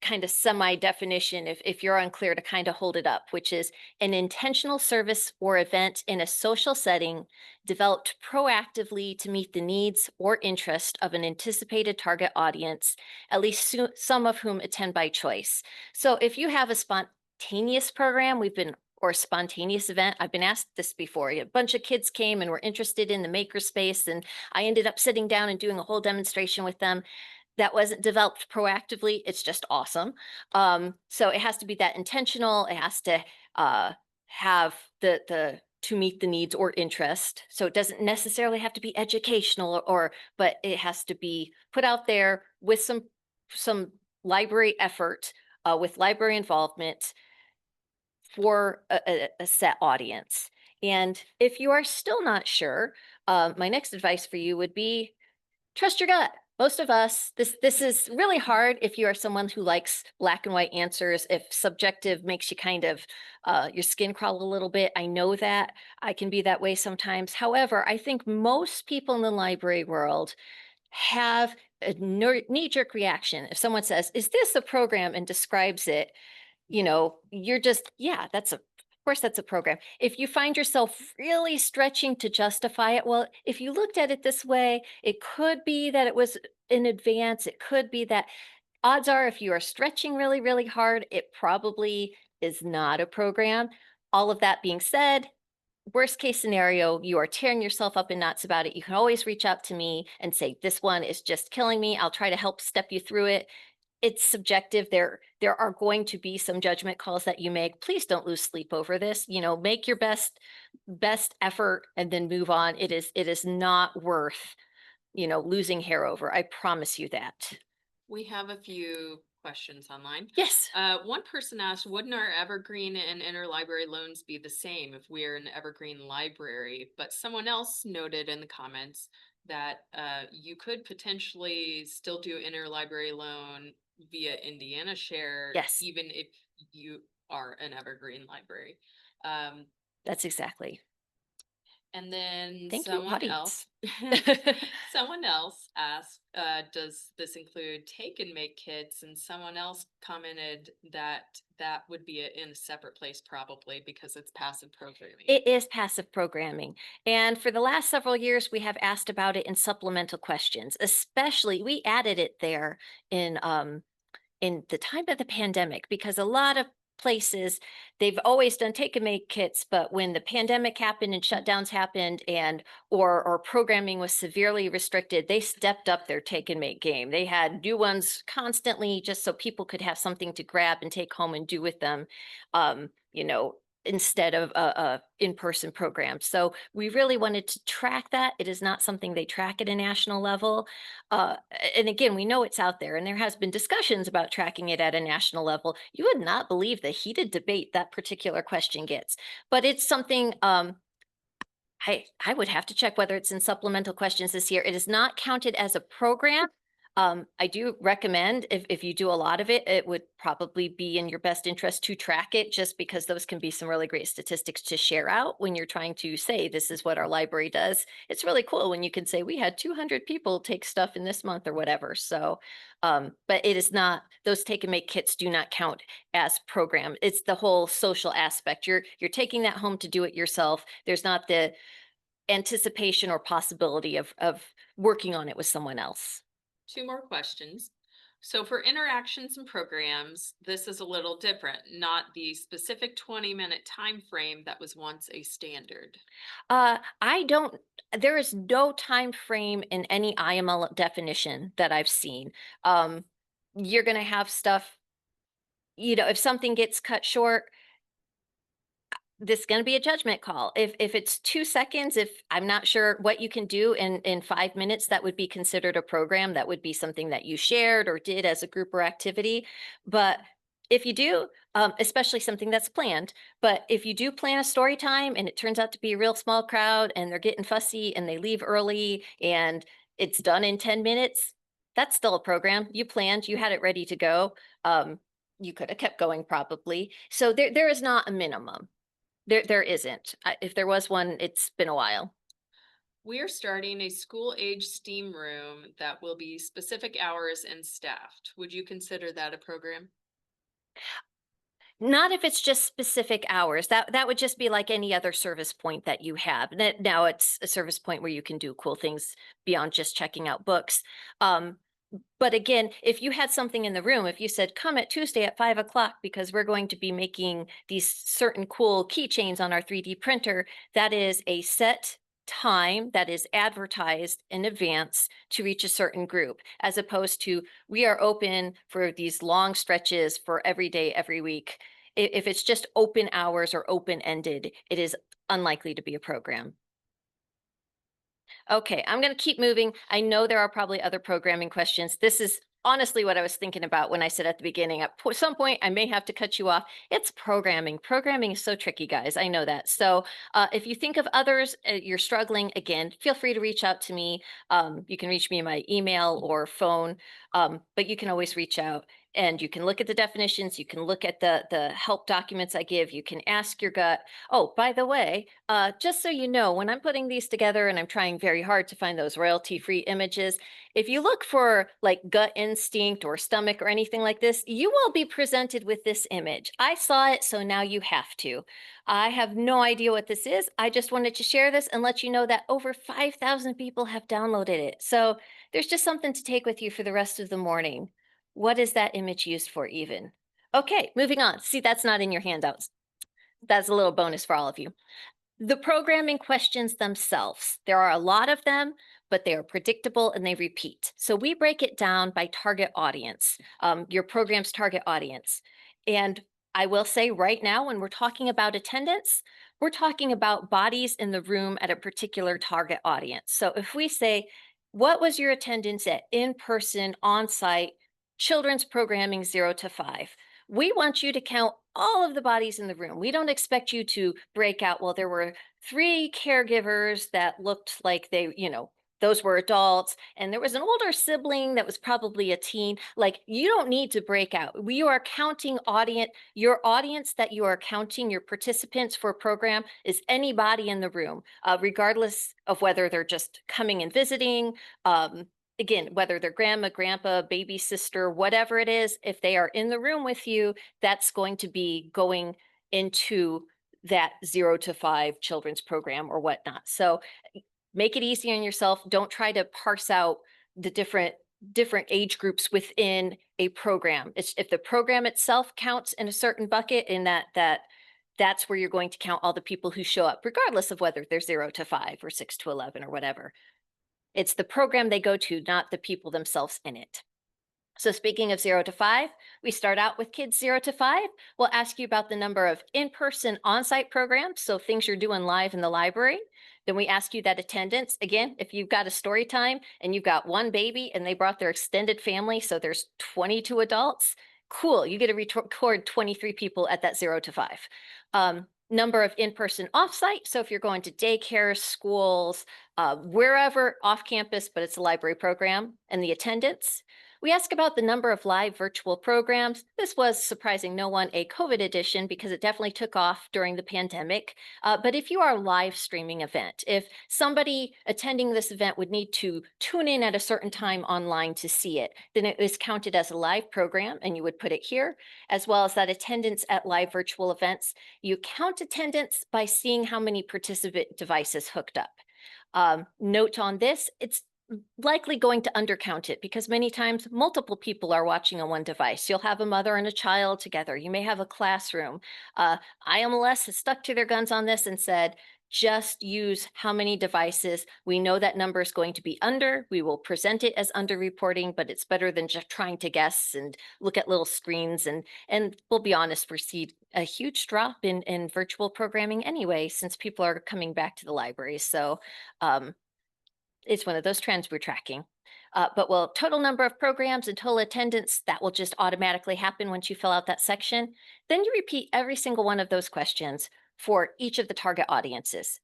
kind of semi-definition, if you're unclear, to kind of hold it up, which is an intentional service or event in a social setting developed proactively to meet the needs or interest of an anticipated target audience, at least some of whom attend by choice. So if you have a spontaneous program, or spontaneous event, I've been asked this before. A bunch of kids came and were interested in the makerspace, and I ended up sitting down and doing a whole demonstration with them. That wasn't developed proactively. It's just awesome. So it has to be that intentional. It has to have the to meet the needs or interest. So it doesn't necessarily have to be educational, but it has to be put out there with some library effort, with library involvement for a set audience. And if you are still not sure, my next advice for you would be trust your gut. Most of us, this is really hard if you are someone who likes black and white answers, if subjective makes you kind of your skin crawl a little bit. I know that I can be that way sometimes. However, I think most people in the library world have a knee-jerk reaction. If someone says, is this a program, and describes it, you're just, yeah, of course that's a program. If you find yourself really stretching to justify it, well, if you looked at it this way, it could be that it was in advance. It could be that, odds are, if you are stretching really, really hard, it probably is not a program. All of that being said, worst case scenario, you are tearing yourself up in knots about it. You can always reach out to me and say, this one is just killing me. I'll try to help step you through it. It's subjective. There are going to be some judgment calls that you make. Please don't lose sleep over this. Make your best effort and then move on. It is not worth, losing hair over. I promise you that. We have a few questions online. Yes. One person asked, wouldn't our evergreen and interlibrary loans be the same if we're an evergreen library? But someone else noted in the comments that you could potentially still do interlibrary loan via Indiana Share, Yes. even if you are an evergreen library. Um, That's exactly. And then Thank you, someone audience. else, someone else asked, does this include take and make kits? And someone else commented that that would be in a separate place probably because it's passive programming. It is passive programming. And for the last several years, we have asked about it in supplemental questions, especially we added it there in the time of the pandemic because a lot of places they've always done take and make kits, but when the pandemic happened and shutdowns happened and or programming was severely restricted, they stepped up their take and make game. They had new ones constantly just so people could have something to grab and take home and do with them, you know, instead of a in-person program. So we really wanted to track that. It is not something they track at a national level. uh, and again, we know it's out there, and there has been discussions about tracking it at a national level. You would not believe the heated debate that particular question gets, but it's something I would have to check whether it's in supplemental questions this year. It is not counted as a program. I do recommend if you do a lot of it, it would probably be in your best interest to track it just because those can be some really great statistics to share out when you're trying to say this is what our library does. It's really cool when you can say we had 200 people take stuff in this month or whatever. So, but it is not, those take and make kits do not count as program. It's the whole social aspect. You're taking that home to do it yourself. There's not the anticipation or possibility of working on it with someone else. Two more questions. So for interactions and programs, this is a little different, not the specific 20-minute time frame that was once a standard. I don't, there is no time frame in any IML definition that I've seen. Um, you're going to have stuff, if something gets cut short, this is going to be a judgment call. If it's 2 seconds, if I'm not sure what you can do in 5 minutes, that would be considered a program. That would be something that you shared or did as a group or activity. But if you do, especially something that's planned, but if you do plan a story time and it turns out to be a real small crowd and they're getting fussy and they leave early and it's done in 10 minutes, that's still a program. You planned, you had it ready to go. You could have kept going probably. So there is not a minimum. There isn't. If there was one, it's been a while. We are starting a school age STEAM room that will be specific hours and staffed. Would you consider that a program? Not if it's just specific hours. That would just be like any other service point that you have. Now it's a service point where you can do cool things beyond just checking out books. Um, but again, if you had something in the room, if you said, come at Tuesday at 5 o'clock because we're going to be making these certain cool keychains on our 3D printer, that is a set time that is advertised in advance to reach a certain group, as opposed to we are open for these long stretches for every day, every week. If it's just open hours or open ended, it is unlikely to be a program. Okay, I'm going to keep moving. I know there are probably other programming questions. This is honestly what I was thinking about when I said at the beginning. At some point, I may have to cut you off. It's programming. Programming is so tricky, guys. I know that. So if you think of others, you're struggling, again, feel free to reach out to me. You can reach me in my email or phone, but you can always reach out. And you can look at the definitions. You can look at the help documents I give. You can ask your gut. Oh, by the way, just so you know, when I'm putting these together and I'm trying very hard to find those royalty-free images, if you look for like gut instinct or stomach or anything like this, you will be presented with this image. I saw it, so now you have to. I have no idea what this is. I just wanted to share this and let you know that over 5,000 people have downloaded it. So there's just something to take with you for the rest of the morning. What is that image used for even? Okay, moving on. See, that's not in your handouts. That's a little bonus for all of you. The programming questions themselves, there are a lot of them, but they are predictable and they repeat. So we break it down by target audience, your program's target audience. And I will say right now, when we're talking about attendance, we're talking about bodies in the room at a particular target audience. So if we say, what was your attendance at in-person, on-site, children's programming 0 to 5? We want you to count all of the bodies in the room. We don't expect you to break out, well, there were 3 caregivers that looked like they, those were adults, and there was an older sibling that was probably a teen. Like, you don't need to break out. We are counting audience, your audience that you are counting, your participants for a program is anybody in the room, regardless of whether they're just coming and visiting. Again, whether they're grandma, grandpa, baby sister, whatever it is, if they are in the room with you, that's going to be going into that 0 to 5 children's program or whatnot. So make it easy on yourself. Don't try to parse out the different age groups within a program. It's if the program itself counts in a certain bucket, in that's where you're going to count all the people who show up, regardless of whether they're 0 to 5 or 6 to 11 or whatever. It's the program they go to, not the people themselves in it. So speaking of 0 to 5, we start out with kids 0 to 5. We'll ask you about the number of in-person on-site programs, so things you're doing live in the library. Then we ask you that attendance. Again, if you've got a story time and you've got one baby and they brought their extended family, so there's 22 adults, cool, you get to record 23 people at that 0 to 5. Number of in-person off-site, so if you're going to daycare, schools, wherever off campus, but it's a library program, and the attendance. We ask about the number of live virtual programs. This was, surprising no one, a COVID edition because it definitely took off during the pandemic. But if you are a live streaming event, if somebody attending this event would need to tune in at a certain time online to see it, then it is counted as a live program and you would put it here, as well as that attendance at live virtual events. You count attendance by seeing how many participant devices hooked up. Note on this, it's likely going to undercount it because many times multiple people are watching on one device. You'll have a mother and a child together. You may have a classroom. IMLS has stuck to their guns on this and said, just use how many devices. We know that number is going to be under. We will present it as underreporting, but it's better than just trying to guess and look at little screens. And we'll be honest, we're seeing a huge drop in virtual programming anyway, since people are coming back to the library. So it's one of those trends we're tracking. But well, total number of programs and total attendance, that will just automatically happen once you fill out that section. Then you repeat every single one of those questions for each of the target audiences.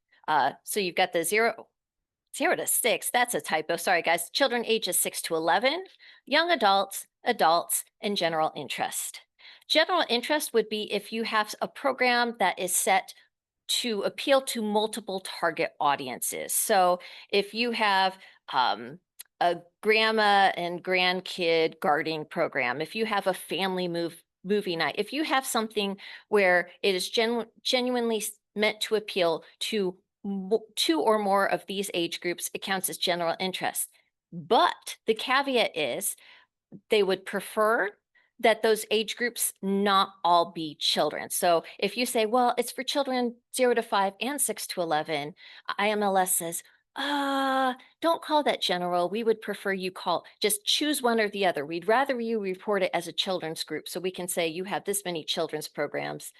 So you've got the 0 to 6, that's a typo. Sorry, guys. Children ages 6 to 11, young adults, adults, and general interest. General interest would be if you have a program that is set to appeal to multiple target audiences. So if you have a grandma and grandkid gardening program, if you have a family movie night, if you have something where it is genuinely meant to appeal to 2 or more of these age groups, it counts as general interest. But the caveat is they would prefer that those age groups not all be children. So if you say, well, it's for children 0 to 5 and 6 to 11, IMLS says, don't call that general. We would prefer you just choose one or the other. We'd rather you report it as a children's group so we can say you have this many children's programs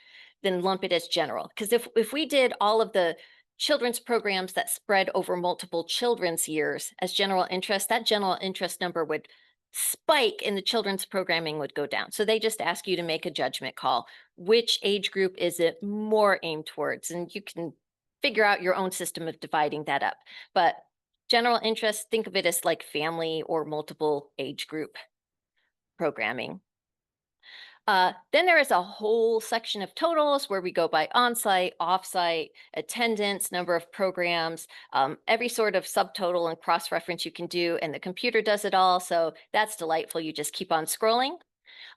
than lump it as general. Because if we did all of the children's programs that spread over multiple children's years as general interest, that general interest number would spike and the children's programming would go down. So they just ask you to make a judgment call. Which age group is it more aimed towards? And you can figure out your own system of dividing that up. But general interest, think of it as like family or multiple age group programming. Then there is a whole section of totals where we go by on-site, off-site, attendance, number of programs, every sort of subtotal and cross-reference you can do, and the computer does it all. So that's delightful. You just keep on scrolling.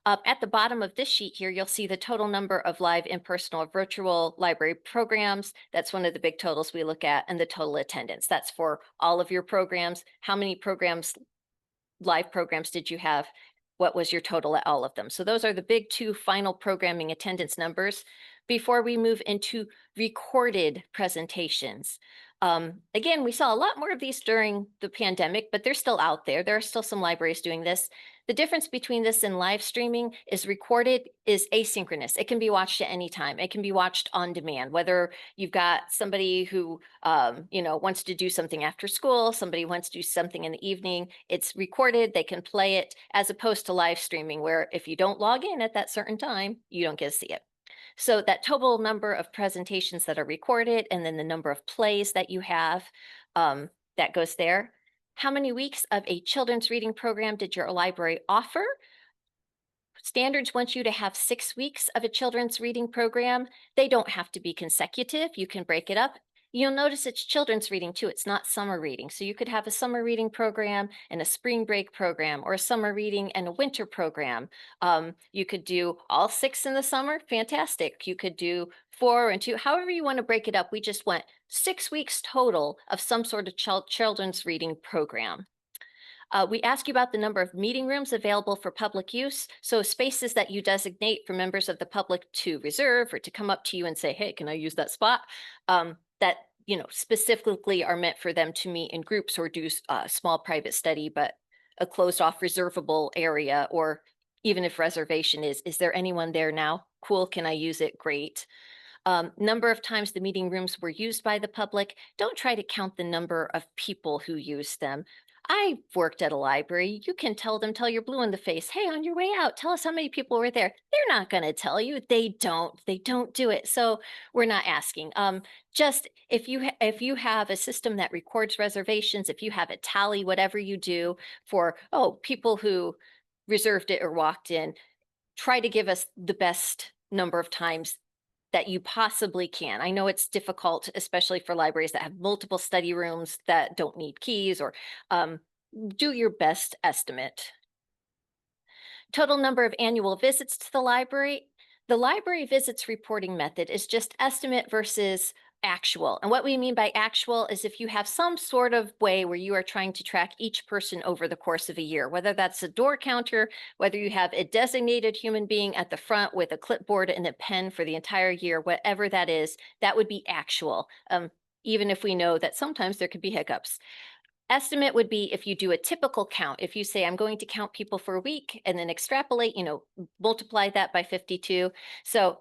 At the bottom of this sheet here, you'll see the total number of live, in-person, or virtual library programs. That's one of the big totals we look at, and the total attendance. That's for all of your programs. How many programs, live programs, did you have? What was your total at all of them? So those are the big 2 final programming attendance numbers before we move into recorded presentations. Again, we saw a lot more of these during the pandemic, but they're still out there. There are still some libraries doing this. The difference between this and live streaming is recorded is asynchronous. It can be watched at any time. It can be watched on demand, whether you've got somebody who wants to do something after school, somebody wants to do something in the evening. It's recorded, they can play it, as opposed to live streaming, where if you don't log in at that certain time, you don't get to see it. So that total number of presentations that are recorded and then the number of plays that you have, that goes there. How many weeks of a children's reading program did your library offer? Standards want you to have 6 weeks of a children's reading program. They don't have to be consecutive. You can break it up. You'll notice it's children's reading too. It's not summer reading. So you could have a summer reading program and a spring break program, or a summer reading and a winter program. You could do all 6 in the summer. Fantastic. You could do 4 and 2, however you want to break it up. We just want 6 weeks total of some sort of children's reading program. We ask you about the number of meeting rooms available for public use. So spaces that you designate for members of the public to reserve or to come up to you and say, hey, can I use that spot? That specifically are meant for them to meet in groups or do small private study, but a closed off reservable area, or even if reservation is there anyone there now? Cool, can I use it? Great. Number of times the meeting rooms were used by the public. Don't try to count the number of people who use them. I worked at a library. You can tell them till you're blue in the face. Hey, on your way out, tell us how many people were there. They're not going to tell you. They don't do it. So we're not asking. Just if you have a system that records reservations, if you have a tally, whatever you do for people who reserved it or walked in, try to give us the best number of times that you possibly can. I know it's difficult, especially for libraries that have multiple study rooms that don't need keys, or do your best estimate. Total number of annual visits to the library. The library visits reporting method is just estimate versus actual. And what we mean by actual is if you have some sort of way where you are trying to track each person over the course of a year, whether that's a door counter, whether you have a designated human being at the front with a clipboard and a pen for the entire year, whatever that is, that would be actual. Even if we know that sometimes there could be hiccups. Estimate would be if you do a typical count. If you say, I'm going to count people for a week and then extrapolate, multiply that by 52. So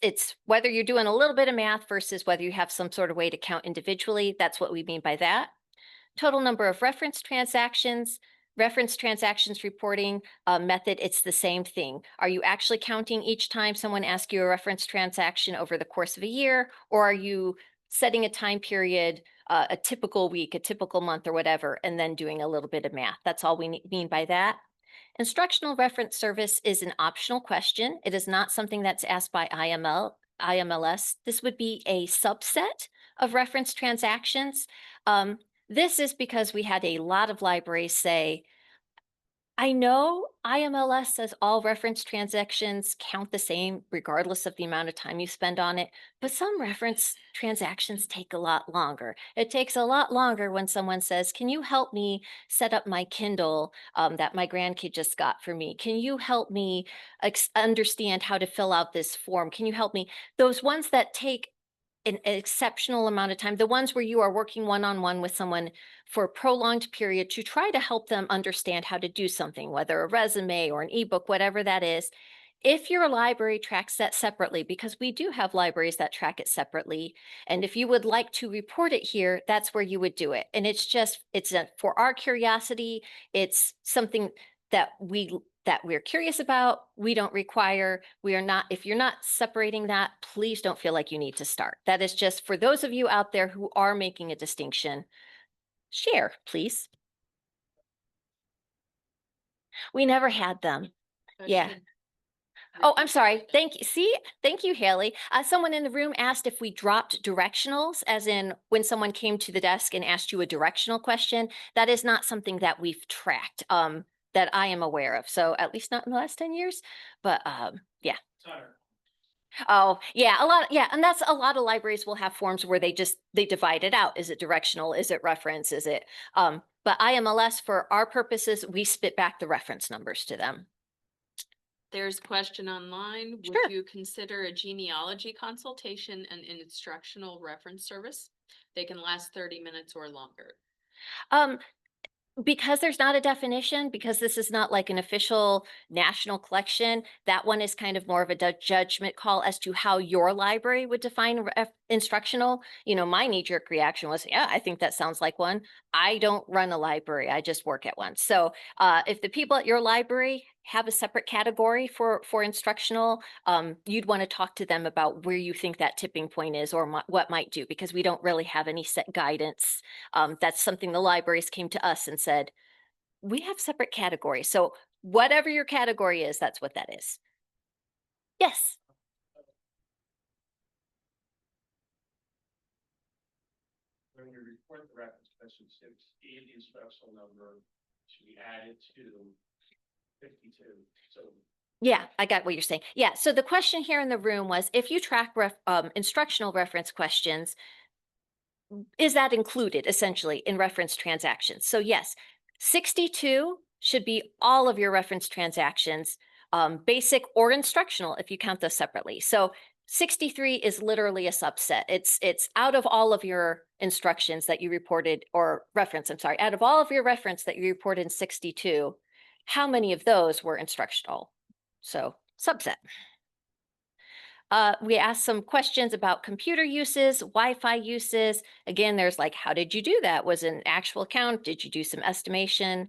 it's whether you're doing a little bit of math versus whether you have some sort of way to count individually. That's what we mean by that. Total number of reference transactions. Reference transactions reporting method, it's the same thing. Are you actually counting each time someone asks you a reference transaction over the course of a year, or are you setting a time period, a typical week, a typical month, or whatever, and then doing a little bit of math? That's all we mean by that. Instructional reference service is an optional question. It is not something that's asked by IMLS. This would be a subset of reference transactions. This is because we had a lot of libraries say, I know IMLS says all reference transactions count the same regardless of the amount of time you spend on it, but some reference transactions take a lot longer. It takes a lot longer when someone says, can you help me set up my Kindle that my grandkid just got for me? Can you help me understand how to fill out this form? Can you help me? Those ones that take an exceptional amount of time, the ones where you are working one-on-one with someone for a prolonged period to try to help them understand how to do something, whether a resume or an ebook, whatever that is. If your library tracks that separately, because we do have libraries that track it separately, and if you would like to report it here, that's where you would do it. And for our curiosity, it's something that we're curious about. We don't require, we are not, if you're not separating that, please don't feel like you need to start. That is just for those of you out there who are making a distinction. Share, please. We never had them. Yeah. Question. Oh, I'm sorry. Thank you. See, thank you, Haley. Someone in the room asked if we dropped directionals, as in when someone came to the desk and asked you a directional question. That is not something that we've tracked, that I am aware of. So at least not in the last 10 years, but yeah. Oh, yeah, a lot. Yeah. And that's a lot of libraries will have forms where they divide it out. Is it directional? Is it reference? Is it, but IMLS, for our purposes, we spit back the reference numbers to them. There's a question online. Would Sure. you consider a genealogy consultation an instructional reference service? They can last 30 minutes or longer. Because there's not a definition, because this is not like an official national collection, that one is kind of more of a judgment call as to how your library would define instructional. My knee-jerk reaction was, yeah, I think that sounds like one. I don't run a library, I just work at one. So if the people at your library have a separate category for instructional, you'd want to talk to them about where you think that tipping point is or what might do, because we don't really have any set guidance. That's something the libraries came to us and said, we have separate categories. So whatever your category is, that's what that is. Yes. When we report the reference question 6, and the instructional number should be added to 52. So Yeah, I got what you're saying. Yeah, so the question here in the room was, if you track instructional reference questions, is that included essentially in reference transactions? So yes, 62 should be all of your reference transactions, basic or instructional if you count those separately. So 63 is literally a subset. It's out of all of your instructions that you reported, or reference, I'm sorry, out of all of your reference that you reported in 62, how many of those were instructional? So subset. We asked some questions about computer uses, Wi-Fi uses. Again, there's like, how did you do that? Was it an actual count? Did you do some estimation?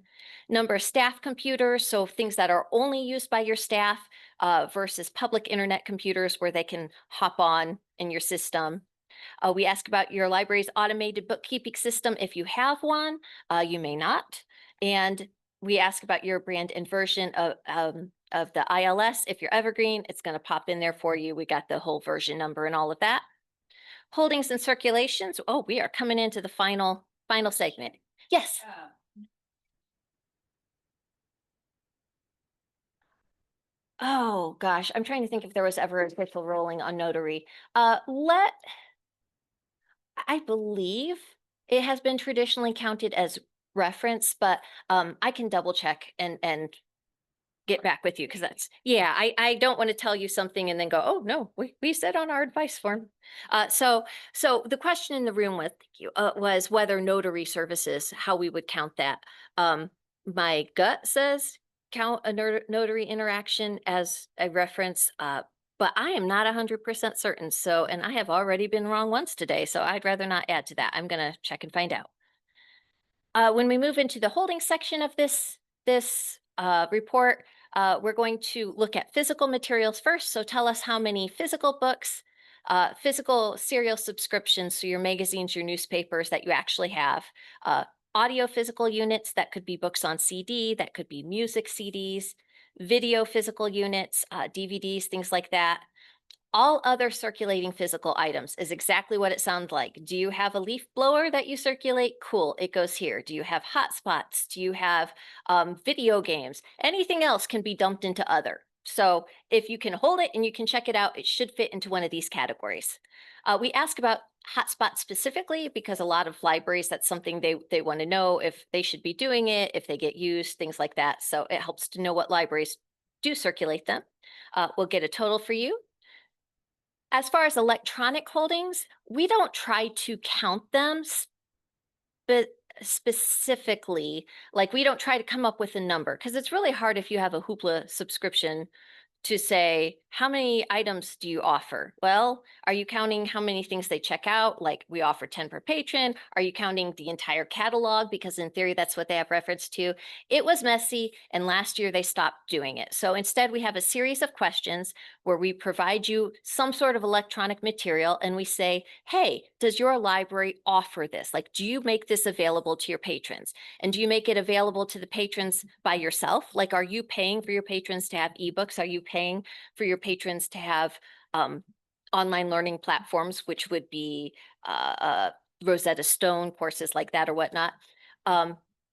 Number of staff computers, so things that are only used by your staff versus public internet computers where they can hop on in your system. We ask about your library's automated bookkeeping system. If you have one, you may not. And we ask about your brand and version of the ILS. If you're Evergreen, it's going to pop in there for you. We got the whole version number and all of that. Holdings and circulations. Oh, we are coming into the final segment. Yes. Oh gosh, I'm trying to think if there was ever official rolling on notary. I believe it has been traditionally counted as reference, but I can double check and get back with you, because that's, yeah, I don't want to tell you something and then go, oh no, we said on our advice form. So the question in the room with you was whether notary services, how we would count that. My gut says count a notary interaction as a reference, but I am not 100% certain. So, and I have already been wrong once today, so I'd rather not add to that. I'm going to check and find out. When we move into the holding section of this report, we're going to look at physical materials first. So tell us how many physical books, physical serial subscriptions, so your magazines, your newspapers that you actually have, audio physical units, that could be books on CD, that could be music CDs, video physical units, DVDs, things like that. All other circulating physical items is exactly what it sounds like. Do you have a leaf blower that you circulate? Cool, it goes here. Do you have hotspots? Do you have video games? Anything else can be dumped into other. So if you can hold it and you can check it out, it should fit into one of these categories. We ask about hotspots specifically because a lot of libraries, that's something they want to know if they should be doing it, if they get used, things like that. So it helps to know what libraries do circulate them. We'll get a total for you. As far as electronic holdings, we don't try to count them specifically. Like, we don't try to come up with a number, because it's really hard if you have a Hoopla subscription to say, how many items do you offer? Well, are you counting how many things they check out? Like, we offer 10 per patron. Are you counting the entire catalog? Because in theory, that's what they have reference to. It was messy, and last year they stopped doing it. So instead, we have a series of questions where we provide you some sort of electronic material, and we say, hey, does your library offer this? Like, do you make this available to your patrons? And do you make it available to the patrons by yourself? Like, are you paying for your patrons to have ebooks? Are you paying for your patrons to have online learning platforms, which would be Rosetta Stone courses like that or whatnot?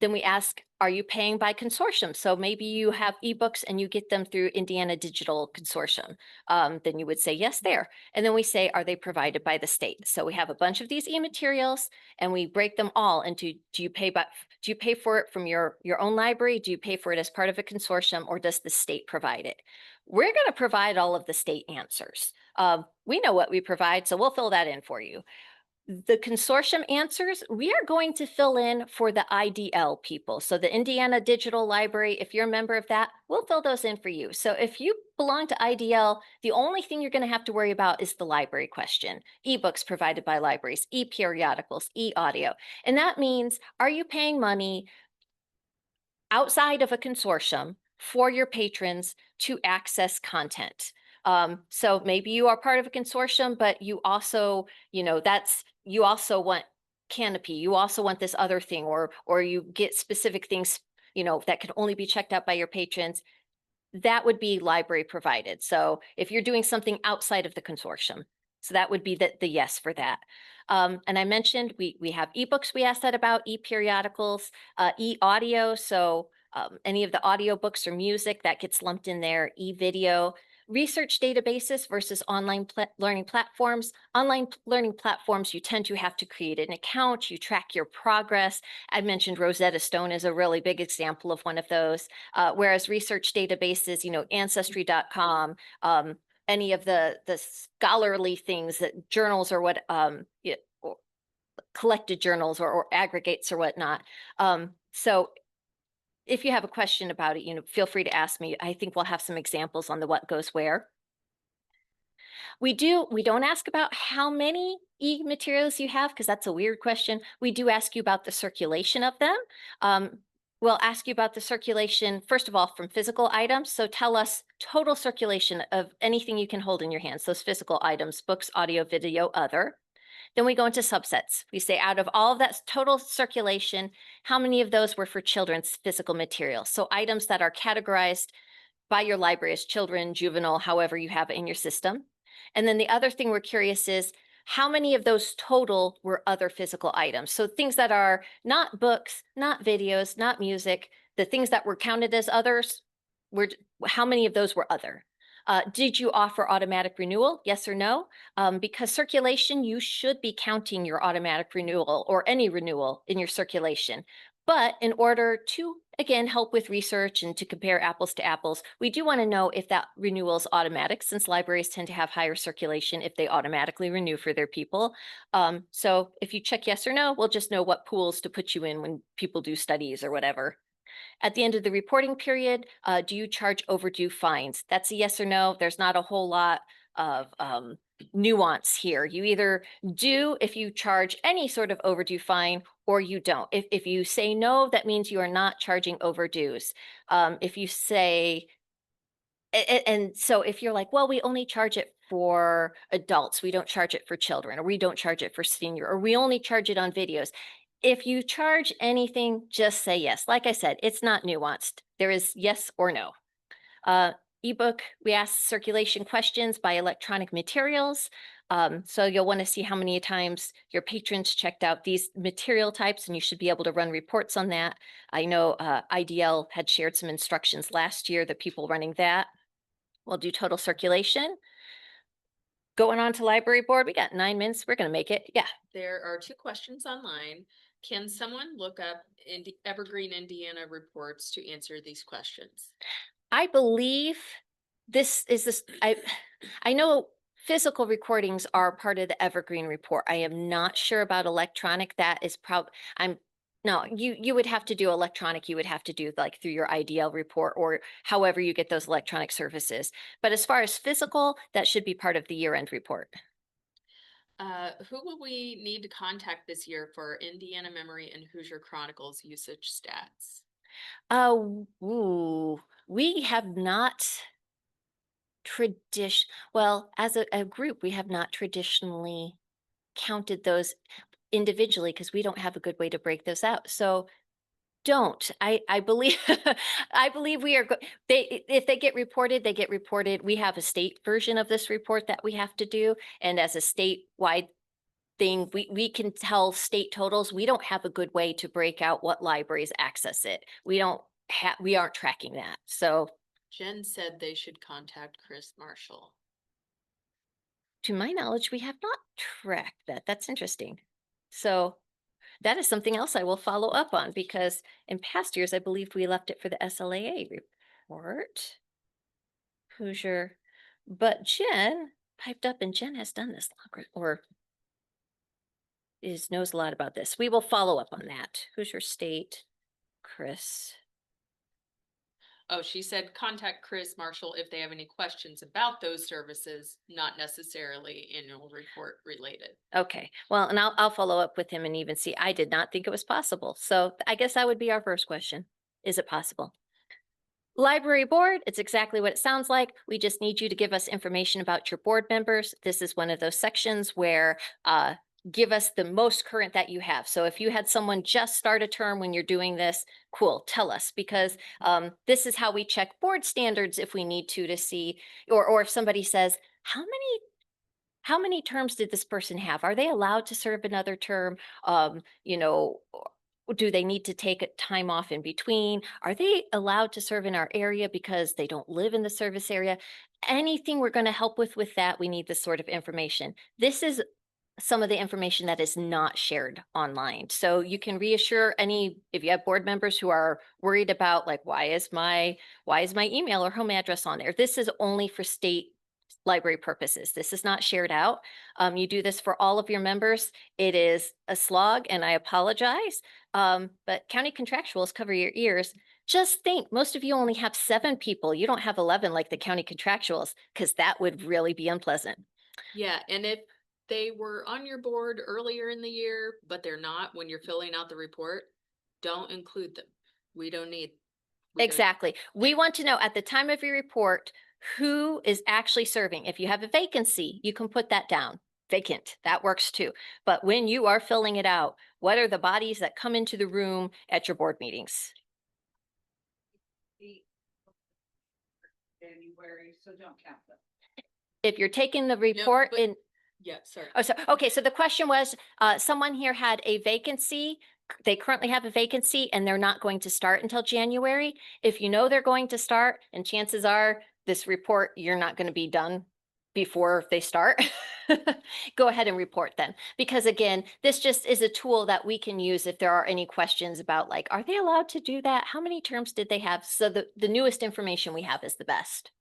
Then we ask, are you paying by consortium? So maybe you have ebooks and you get them through Indiana Digital Consortium. Then you would say yes there. And then we say, are they provided by the state? So we have a bunch of these e-materials and we break them all into, do you pay for it from your own library? Do you pay for it as part of a consortium, or does the state provide it? We're going to provide all of the state answers. We know what we provide, so we'll fill that in for you. The consortium answers, we are going to fill in for the IDL people. So the Indiana Digital Library, if you're a member of that, we'll fill those in for you. So if you belong to IDL, the only thing you're going to have to worry about is the library question. Ebooks provided by libraries, e-periodicals, e-audio. And that means, are you paying money outside of a consortium for your patrons to access content. So maybe you are part of a consortium, but you also, you also want Canopy, you also want this other thing, or you get specific things, that can only be checked out by your patrons. That would be library provided. So if you're doing something outside of the consortium, so that would be the yes for that. And I mentioned we have ebooks we asked that about, e-periodicals, e-audio. So any of the audiobooks or music that gets lumped in there, e-video, research databases versus online learning platforms. Online learning platforms, you tend to have to create an account, you track your progress. I mentioned Rosetta Stone is a really big example of one of those. Whereas research databases, ancestry.com, any of the scholarly things that journals or what, or collected journals or aggregates or whatnot. So if you have a question about it, feel free to ask me. I think we'll have some examples on the what goes where. We don't ask about how many e-materials you have because that's a weird question. We do ask you about the circulation of them. We'll ask you about the circulation, first of all, from physical items. So tell us total circulation of anything you can hold in your hands, those physical items, books, audio, video, other. Then we go into subsets. We say out of all of that total circulation, how many of those were for children's physical materials? So items that are categorized by your library as children, juvenile, however you have it in your system. And then the other thing we're curious is how many of those total were other physical items? So things that are not books, not videos, not music, the things that were counted as others, were how many of those were other? Did you offer automatic renewal? Yes or no? Because circulation, you should be counting your automatic renewal or any renewal in your circulation. But in order to, again, help with research and to compare apples to apples, we do want to know if that renewal is automatic, since libraries tend to have higher circulation if they automatically renew for their people. So if you check yes or no, we'll just know what pools to put you in when people do studies or whatever. At the end of the reporting period, do you charge overdue fines? That's a yes or no. There's not a whole lot of nuance here. You either do if you charge any sort of overdue fine, or you don't. If you say no, that means you are not charging overdues. If you say, and so if you're like, well, we only charge it for adults, we don't charge it for children, or we don't charge it for senior, or we only charge it on videos. If you charge anything, just say yes. Like I said, it's not nuanced. There is yes or no. Ebook, we ask circulation questions by electronic materials. So you'll want to see how many times your patrons checked out these material types, and you should be able to run reports on that. I know IDL had shared some instructions last year, the people running that. We'll do total circulation. Going on to library board, we got 9 minutes. We're going to make it. Yeah. There are 2 questions online. Can someone look up Evergreen, Indiana reports to answer these questions? I believe I know physical recordings are part of the Evergreen report. I am not sure about electronic. That is no, you would have to do electronic. You would have to do like through your IDL report or however you get those electronic services. But as far as physical, that should be part of the year-end report. Who will we need to contact this year for Indiana Memory and Hoosier Chronicles usage stats? We have not well, as a group, we have not traditionally counted those individually because we don't have a good way to break those out. So I believe I believe we are if they get reported, they get reported. We have a state version of this report that we have to do, and as a statewide thing, we can tell state totals. We don't have a good way to break out what libraries access it. We aren't tracking that. So Jen said they should contact Chris Marshall. to my knowledge, we have not tracked that. That's interesting. So that is something else I will follow up on because in past years, I believe we left it for the SLAA report. Hoosier, but Jen piped up and Jen has done this longer or knows a lot about this. We will follow up on that. Hoosier State, Chris. Oh, she said contact Chris Marshall if they have any questions about those services, not necessarily annual report related. Okay, well, and I'll follow up with him and even see. I did not think it was possible. So I guess that would be our first question. Is it possible? Library board, it's exactly what it sounds like. We just need you to give us information about your board members. This is one of those sections where give us the most current that you have. So if you had someone just start a term when you're doing this, cool, tell us, because this is how we check board standards if we need to see, or if somebody says, how many terms did this person have? Are they allowed to serve another term? Do they need to take a time off in between? Are they allowed to serve in our area because they don't live in the service area? Anything we're going to help with that, we need this sort of information. This is some of the information that is not shared online. So you can reassure if you have board members who are worried about like, why is my email or home address on there? This is only for state library purposes. This is not shared out. You do this for all of your members. It is a slog and I apologize. But county contractuals, cover your ears. Just think, most of you only have 7 people. You don't have 11 like the county contractuals, because that would really be unpleasant. Yeah, and if they were on your board earlier in the year, but they're not when you're filling out the report, don't include them. We don't need. Exactly. We want to know at the time of your report, who is actually serving. If you have a vacancy, you can put that down. Vacant, that works too. But when you are filling it out, what are the bodies that come into the room at your board meetings? January, so don't count them. If you're taking the report but- in, Yeah, sorry. oh, so, okay, so the question was, someone here had a vacancy. They currently have a vacancy and they're not going to start until January. If you know they're going to start, and chances are this report, you're not going to be done before they start, go ahead and report then. Because again, this just is a tool that we can use if there are any questions about like, are they allowed to do that? How many terms did they have? So the newest information we have is the best.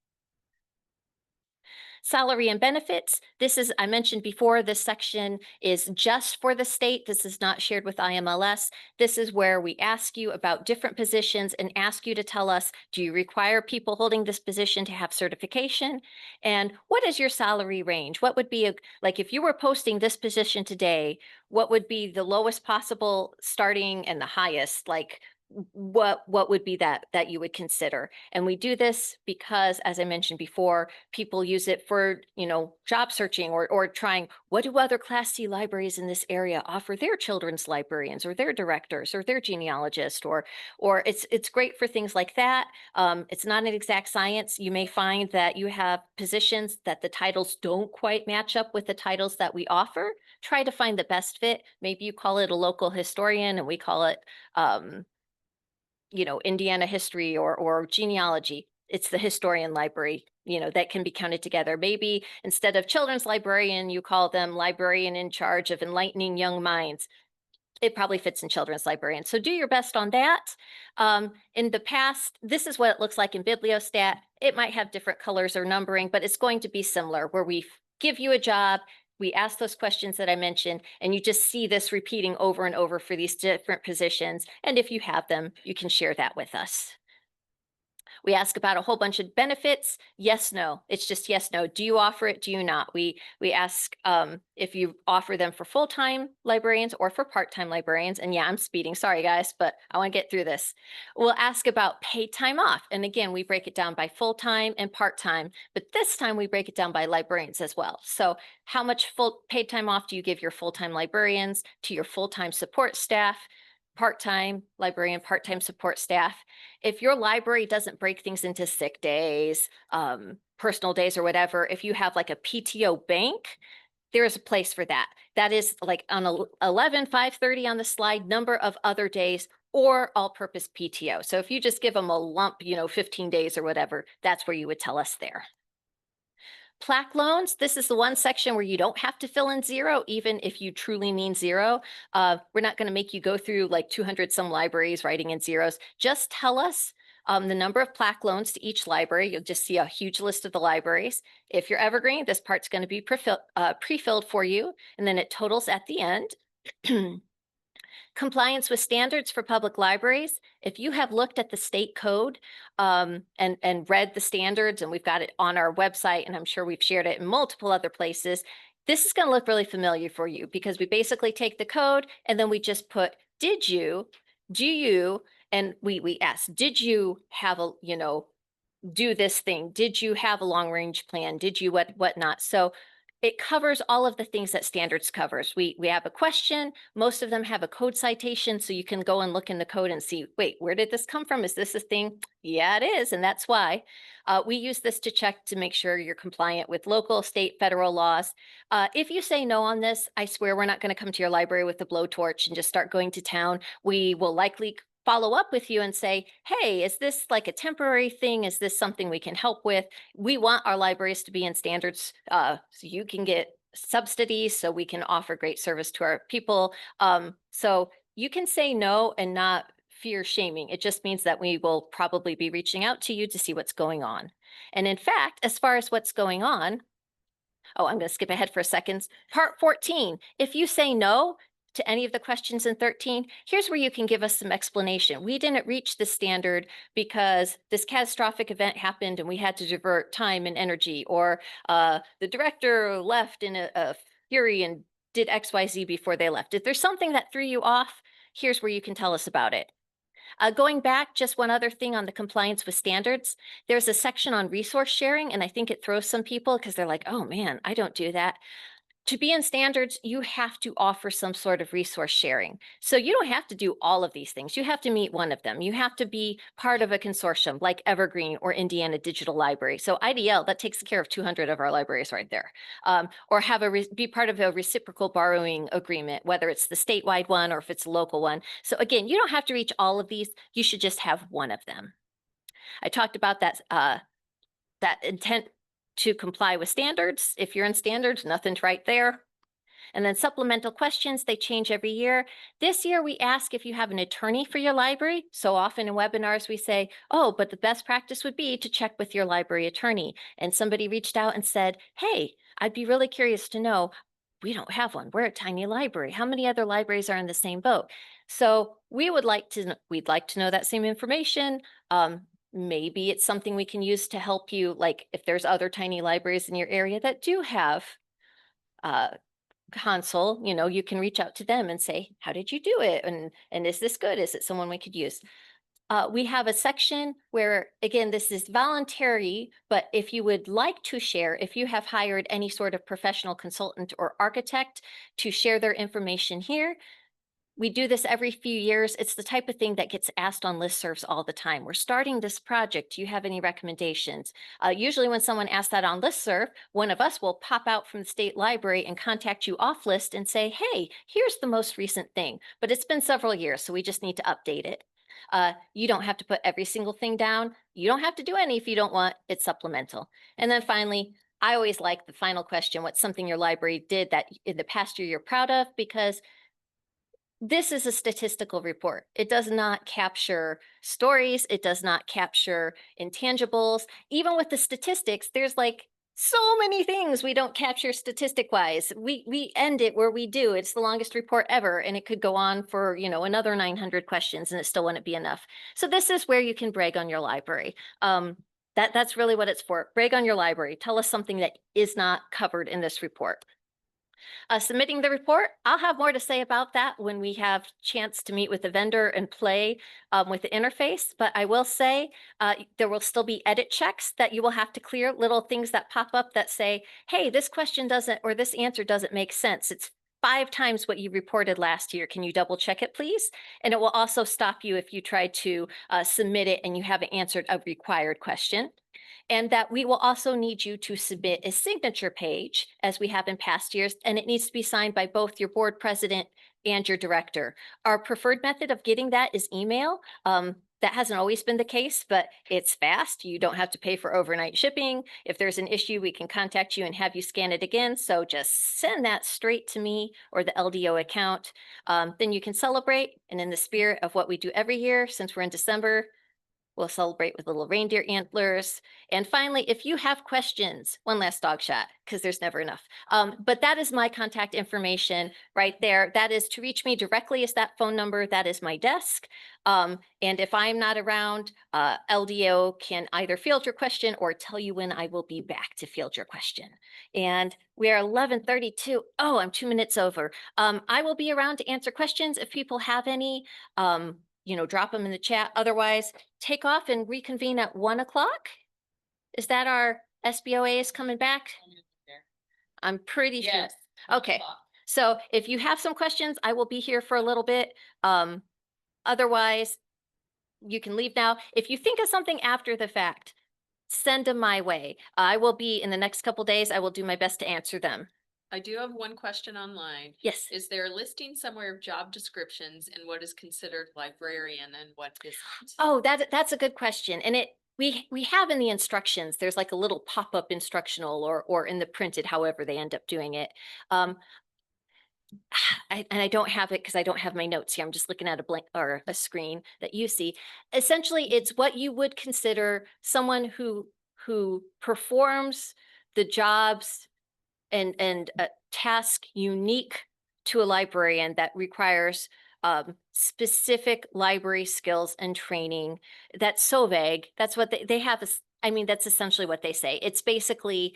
Salary and benefits. This is, I mentioned before, this section is just for the state. This is not shared with IMLS. This is where we ask you about different positions and ask you to tell us, do you require people holding this position to have certification? And what is your salary range? What would be like if you were posting this position today, what would be the lowest possible starting and the highest? Like what would be that you would consider? And we do this because, as I mentioned before, people use it for, job searching or trying, what do other Class C libraries in this area offer their children's librarians or their directors or their genealogists, or it's great for things like that. It's not an exact science. You may find that you have positions that the titles don't quite match up with the titles that we offer. Try to find the best fit. Maybe you call it a local historian and we call it Indiana history or genealogy. It's the historian library, that can be counted together. Maybe instead of children's librarian, you call them librarian in charge of enlightening young minds. It probably fits in children's librarian. So do your best on that. In the past, this is what it looks like in Bibliostat. It might have different colors or numbering, but it's going to be similar, where we give you a job, we ask those questions that I mentioned, and you just see this repeating over and over for these different positions. And if you have them, you can share that with us. We ask about a whole bunch of benefits. Yes, no. It's just yes, no. Do you offer it? Do you not? We ask if you offer them for full-time librarians or for part-time librarians. And yeah, I'm speeding. Sorry, guys, but I want to get through this. We'll ask about paid time off. And again, we break it down by full-time and part-time. But this time we break it down by librarians as well. So how much full paid time off do you give your full-time librarians, to your full-time support staff, part-time librarian, part-time support staff? If your library doesn't break things into sick days, personal days or whatever, if you have like a PTO bank, there is a place for that. That is like on 11/5/30 on the slide, number of other days or all-purpose PTO. So if you just give them a lump, 15 days or whatever, that's where you would tell us there. Plaque loans, this is the one section where you don't have to fill in 0, even if you truly mean 0. We're not going to make you go through like 200 some libraries writing in zeros. Just tell us the number of plaque loans to each library. You'll just see a huge list of the libraries. If you're evergreen, this part's going to be pre-filled for you, and then it totals at the end. Compliance with standards for public libraries. If you have looked at the state code and read the standards, and we've got it on our website, and I'm sure we've shared it in multiple other places, this is going to look really familiar for you, because we basically take the code and then we just put, do you, And we ask, did you have a, do this thing? Did you have a long range plan? Did you whatnot? So it covers all of the things that standards covers. We have a question. Most of them have a code citation, so you can go and look in the code and see, wait, where did this come from? Is this a thing? Yeah, it is, and that's why. We use this to check to make sure you're compliant with local, state, federal laws. If you say no on this, I swear we're not going to come to your library with a blowtorch and just start going to town. We will likely follow up with you and say, hey, is this like a temporary thing? Is this something we can help with? We want our libraries to be in standards so you can get subsidies so we can offer great service to our people. So you can say no and not fear shaming. It just means that we will probably be reaching out to you to see what's going on. And in fact, as far as what's going on, oh, I'm going to skip ahead for a second. Part 14, if you say no to any of the questions in 13, here's where you can give us some explanation. We didn't reach the standard because this catastrophic event happened and we had to divert time and energy, or the director left in a fury and did XYZ before they left. If there's something that threw you off, here's where you can tell us about it. Going back, just one other thing on the compliance with standards. There's a section on resource sharing, and I think it throws some people because they're like, oh man, I don't do that. To be in standards, you have to offer some sort of resource sharing. So you don't have to do all of these things. You have to meet one of them. You have to be part of a consortium like Evergreen or Indiana Digital Library. So IDL, that takes care of 200 of our libraries right there. Or have be part of a reciprocal borrowing agreement, whether it's the statewide one or if it's a local one. So again, you don't have to reach all of these. You should just have one of them. I talked about that intent to comply with standards. If you're in standards, nothing's right there. And then supplemental questions, they change every year. This year, we ask if you have an attorney for your library. So often in webinars, we say, oh, but the best practice would be to check with your library attorney. And somebody reached out and said, hey, I'd be really curious to know, we don't have one. We're a tiny library. How many other libraries are in the same boat? So we'd like to know that same information. Maybe it's something we can use to help you, like if there's other tiny libraries in your area that do have console, you can reach out to them and say, how did you do it? And is this good? Is it someone we could use? We have a section where, again, this is voluntary, but if you would like to share, if you have hired any sort of professional consultant or architect to share their information here, we do this every few years. It's the type of thing that gets asked on listservs all the time. We're starting this project. Do you have any recommendations? Usually when someone asks that on listserv, one of us will pop out from the state library and contact you off list and say, hey, here's the most recent thing. But it's been several years, so we just need to update it. You don't have to put every single thing down. You don't have to do any if you don't want. It's supplemental. And then finally, I always like the final question, what's something your library did that in the past year you're proud of? Because this is a statistical report. It does not capture stories. It does not capture intangibles. Even with the statistics, there's like so many things we don't capture statistic wise. We end it where we do. It's the longest report ever, and it could go on for, another 900 questions, and it still wouldn't be enough. So this is where you can brag on your library. That's really what it's for. Brag on your library. Tell us something that is not covered in this report. Submitting the report, I'll have more to say about that when we have chance to meet with the vendor and play with the interface. But I will say there will still be edit checks that you will have to clear, little things that pop up that say, hey, this question doesn't, or this answer doesn't make sense. It's 5 times what you reported last year. Can you double check it, please? And it will also stop you if you try to submit it and you haven't answered a required question. And that we will also need you to submit a signature page as we have in past years, and it needs to be signed by both your board president and your director. Our preferred method of getting that is email. That hasn't always been the case, but it's fast. You don't have to pay for overnight shipping. If there's an issue, we can contact you and have you scan it again. So just send that straight to me or the LDO account. Then you can celebrate. And in the spirit of what we do every year, since we're in December, we'll celebrate with little reindeer antlers. And finally, if you have questions, one last dog shot, because there's never enough. But that is my contact information right there. That is to reach me directly is that phone number. That is my desk. And if I'm not around, LDO can either field your question or tell you when I will be back to field your question. And we are 11:32. Oh, I'm 2 minutes over. I will be around to answer questions if people have any. drop them in the chat. Otherwise, take off and reconvene at 1 o'clock. Is that our SBOA is coming back? I'm pretty sure. Yes. Okay. So if you have some questions, I will be here for a little bit. Otherwise, you can leave now. If you think of something after the fact, send them my way. I will be in the next couple days. I will do my best to answer them. I do have one question online. Yes. Is there a listing somewhere of job descriptions and what is considered librarian and what isn't? Oh, that's a good question. And we have in the instructions, there's like a little pop-up instructional or in the printed, however they end up doing it. And I don't have it because I don't have my notes here. I'm just looking at a blank or a screen that you see. Essentially, it's what you would consider someone who performs the jobs and a task unique to a librarian that requires specific library skills and training. That's so vague. That's what they have. I mean, that's essentially what they say. It's basically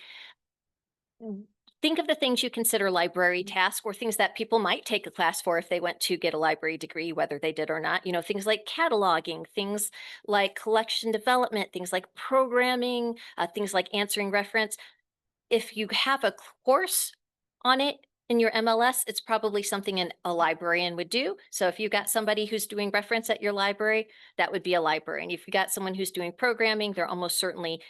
think of the things you consider library tasks or things that people might take a class for if they went to get a library degree, whether they did or not. Things like cataloging, things like collection development, things like programming, things like answering reference. If you have a course on it in your MLS, it's probably something a librarian would do. So if you got somebody who's doing reference at your library, that would be a librarian. If you got someone who's doing programming, they're almost certainly,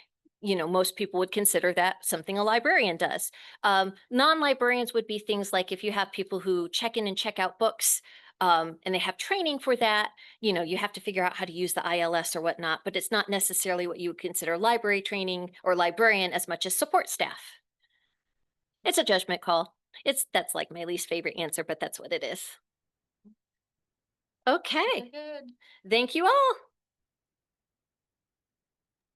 most people would consider that something a librarian does. Non-librarians would be things like if you have people who check in and check out books, and they have training for that, you have to figure out how to use the ILS or whatnot, but it's not necessarily what you would consider library training or librarian as much as support staff. It's a judgment call. That's like my least favorite answer, but that's what it is. Okay. Good. Thank you all.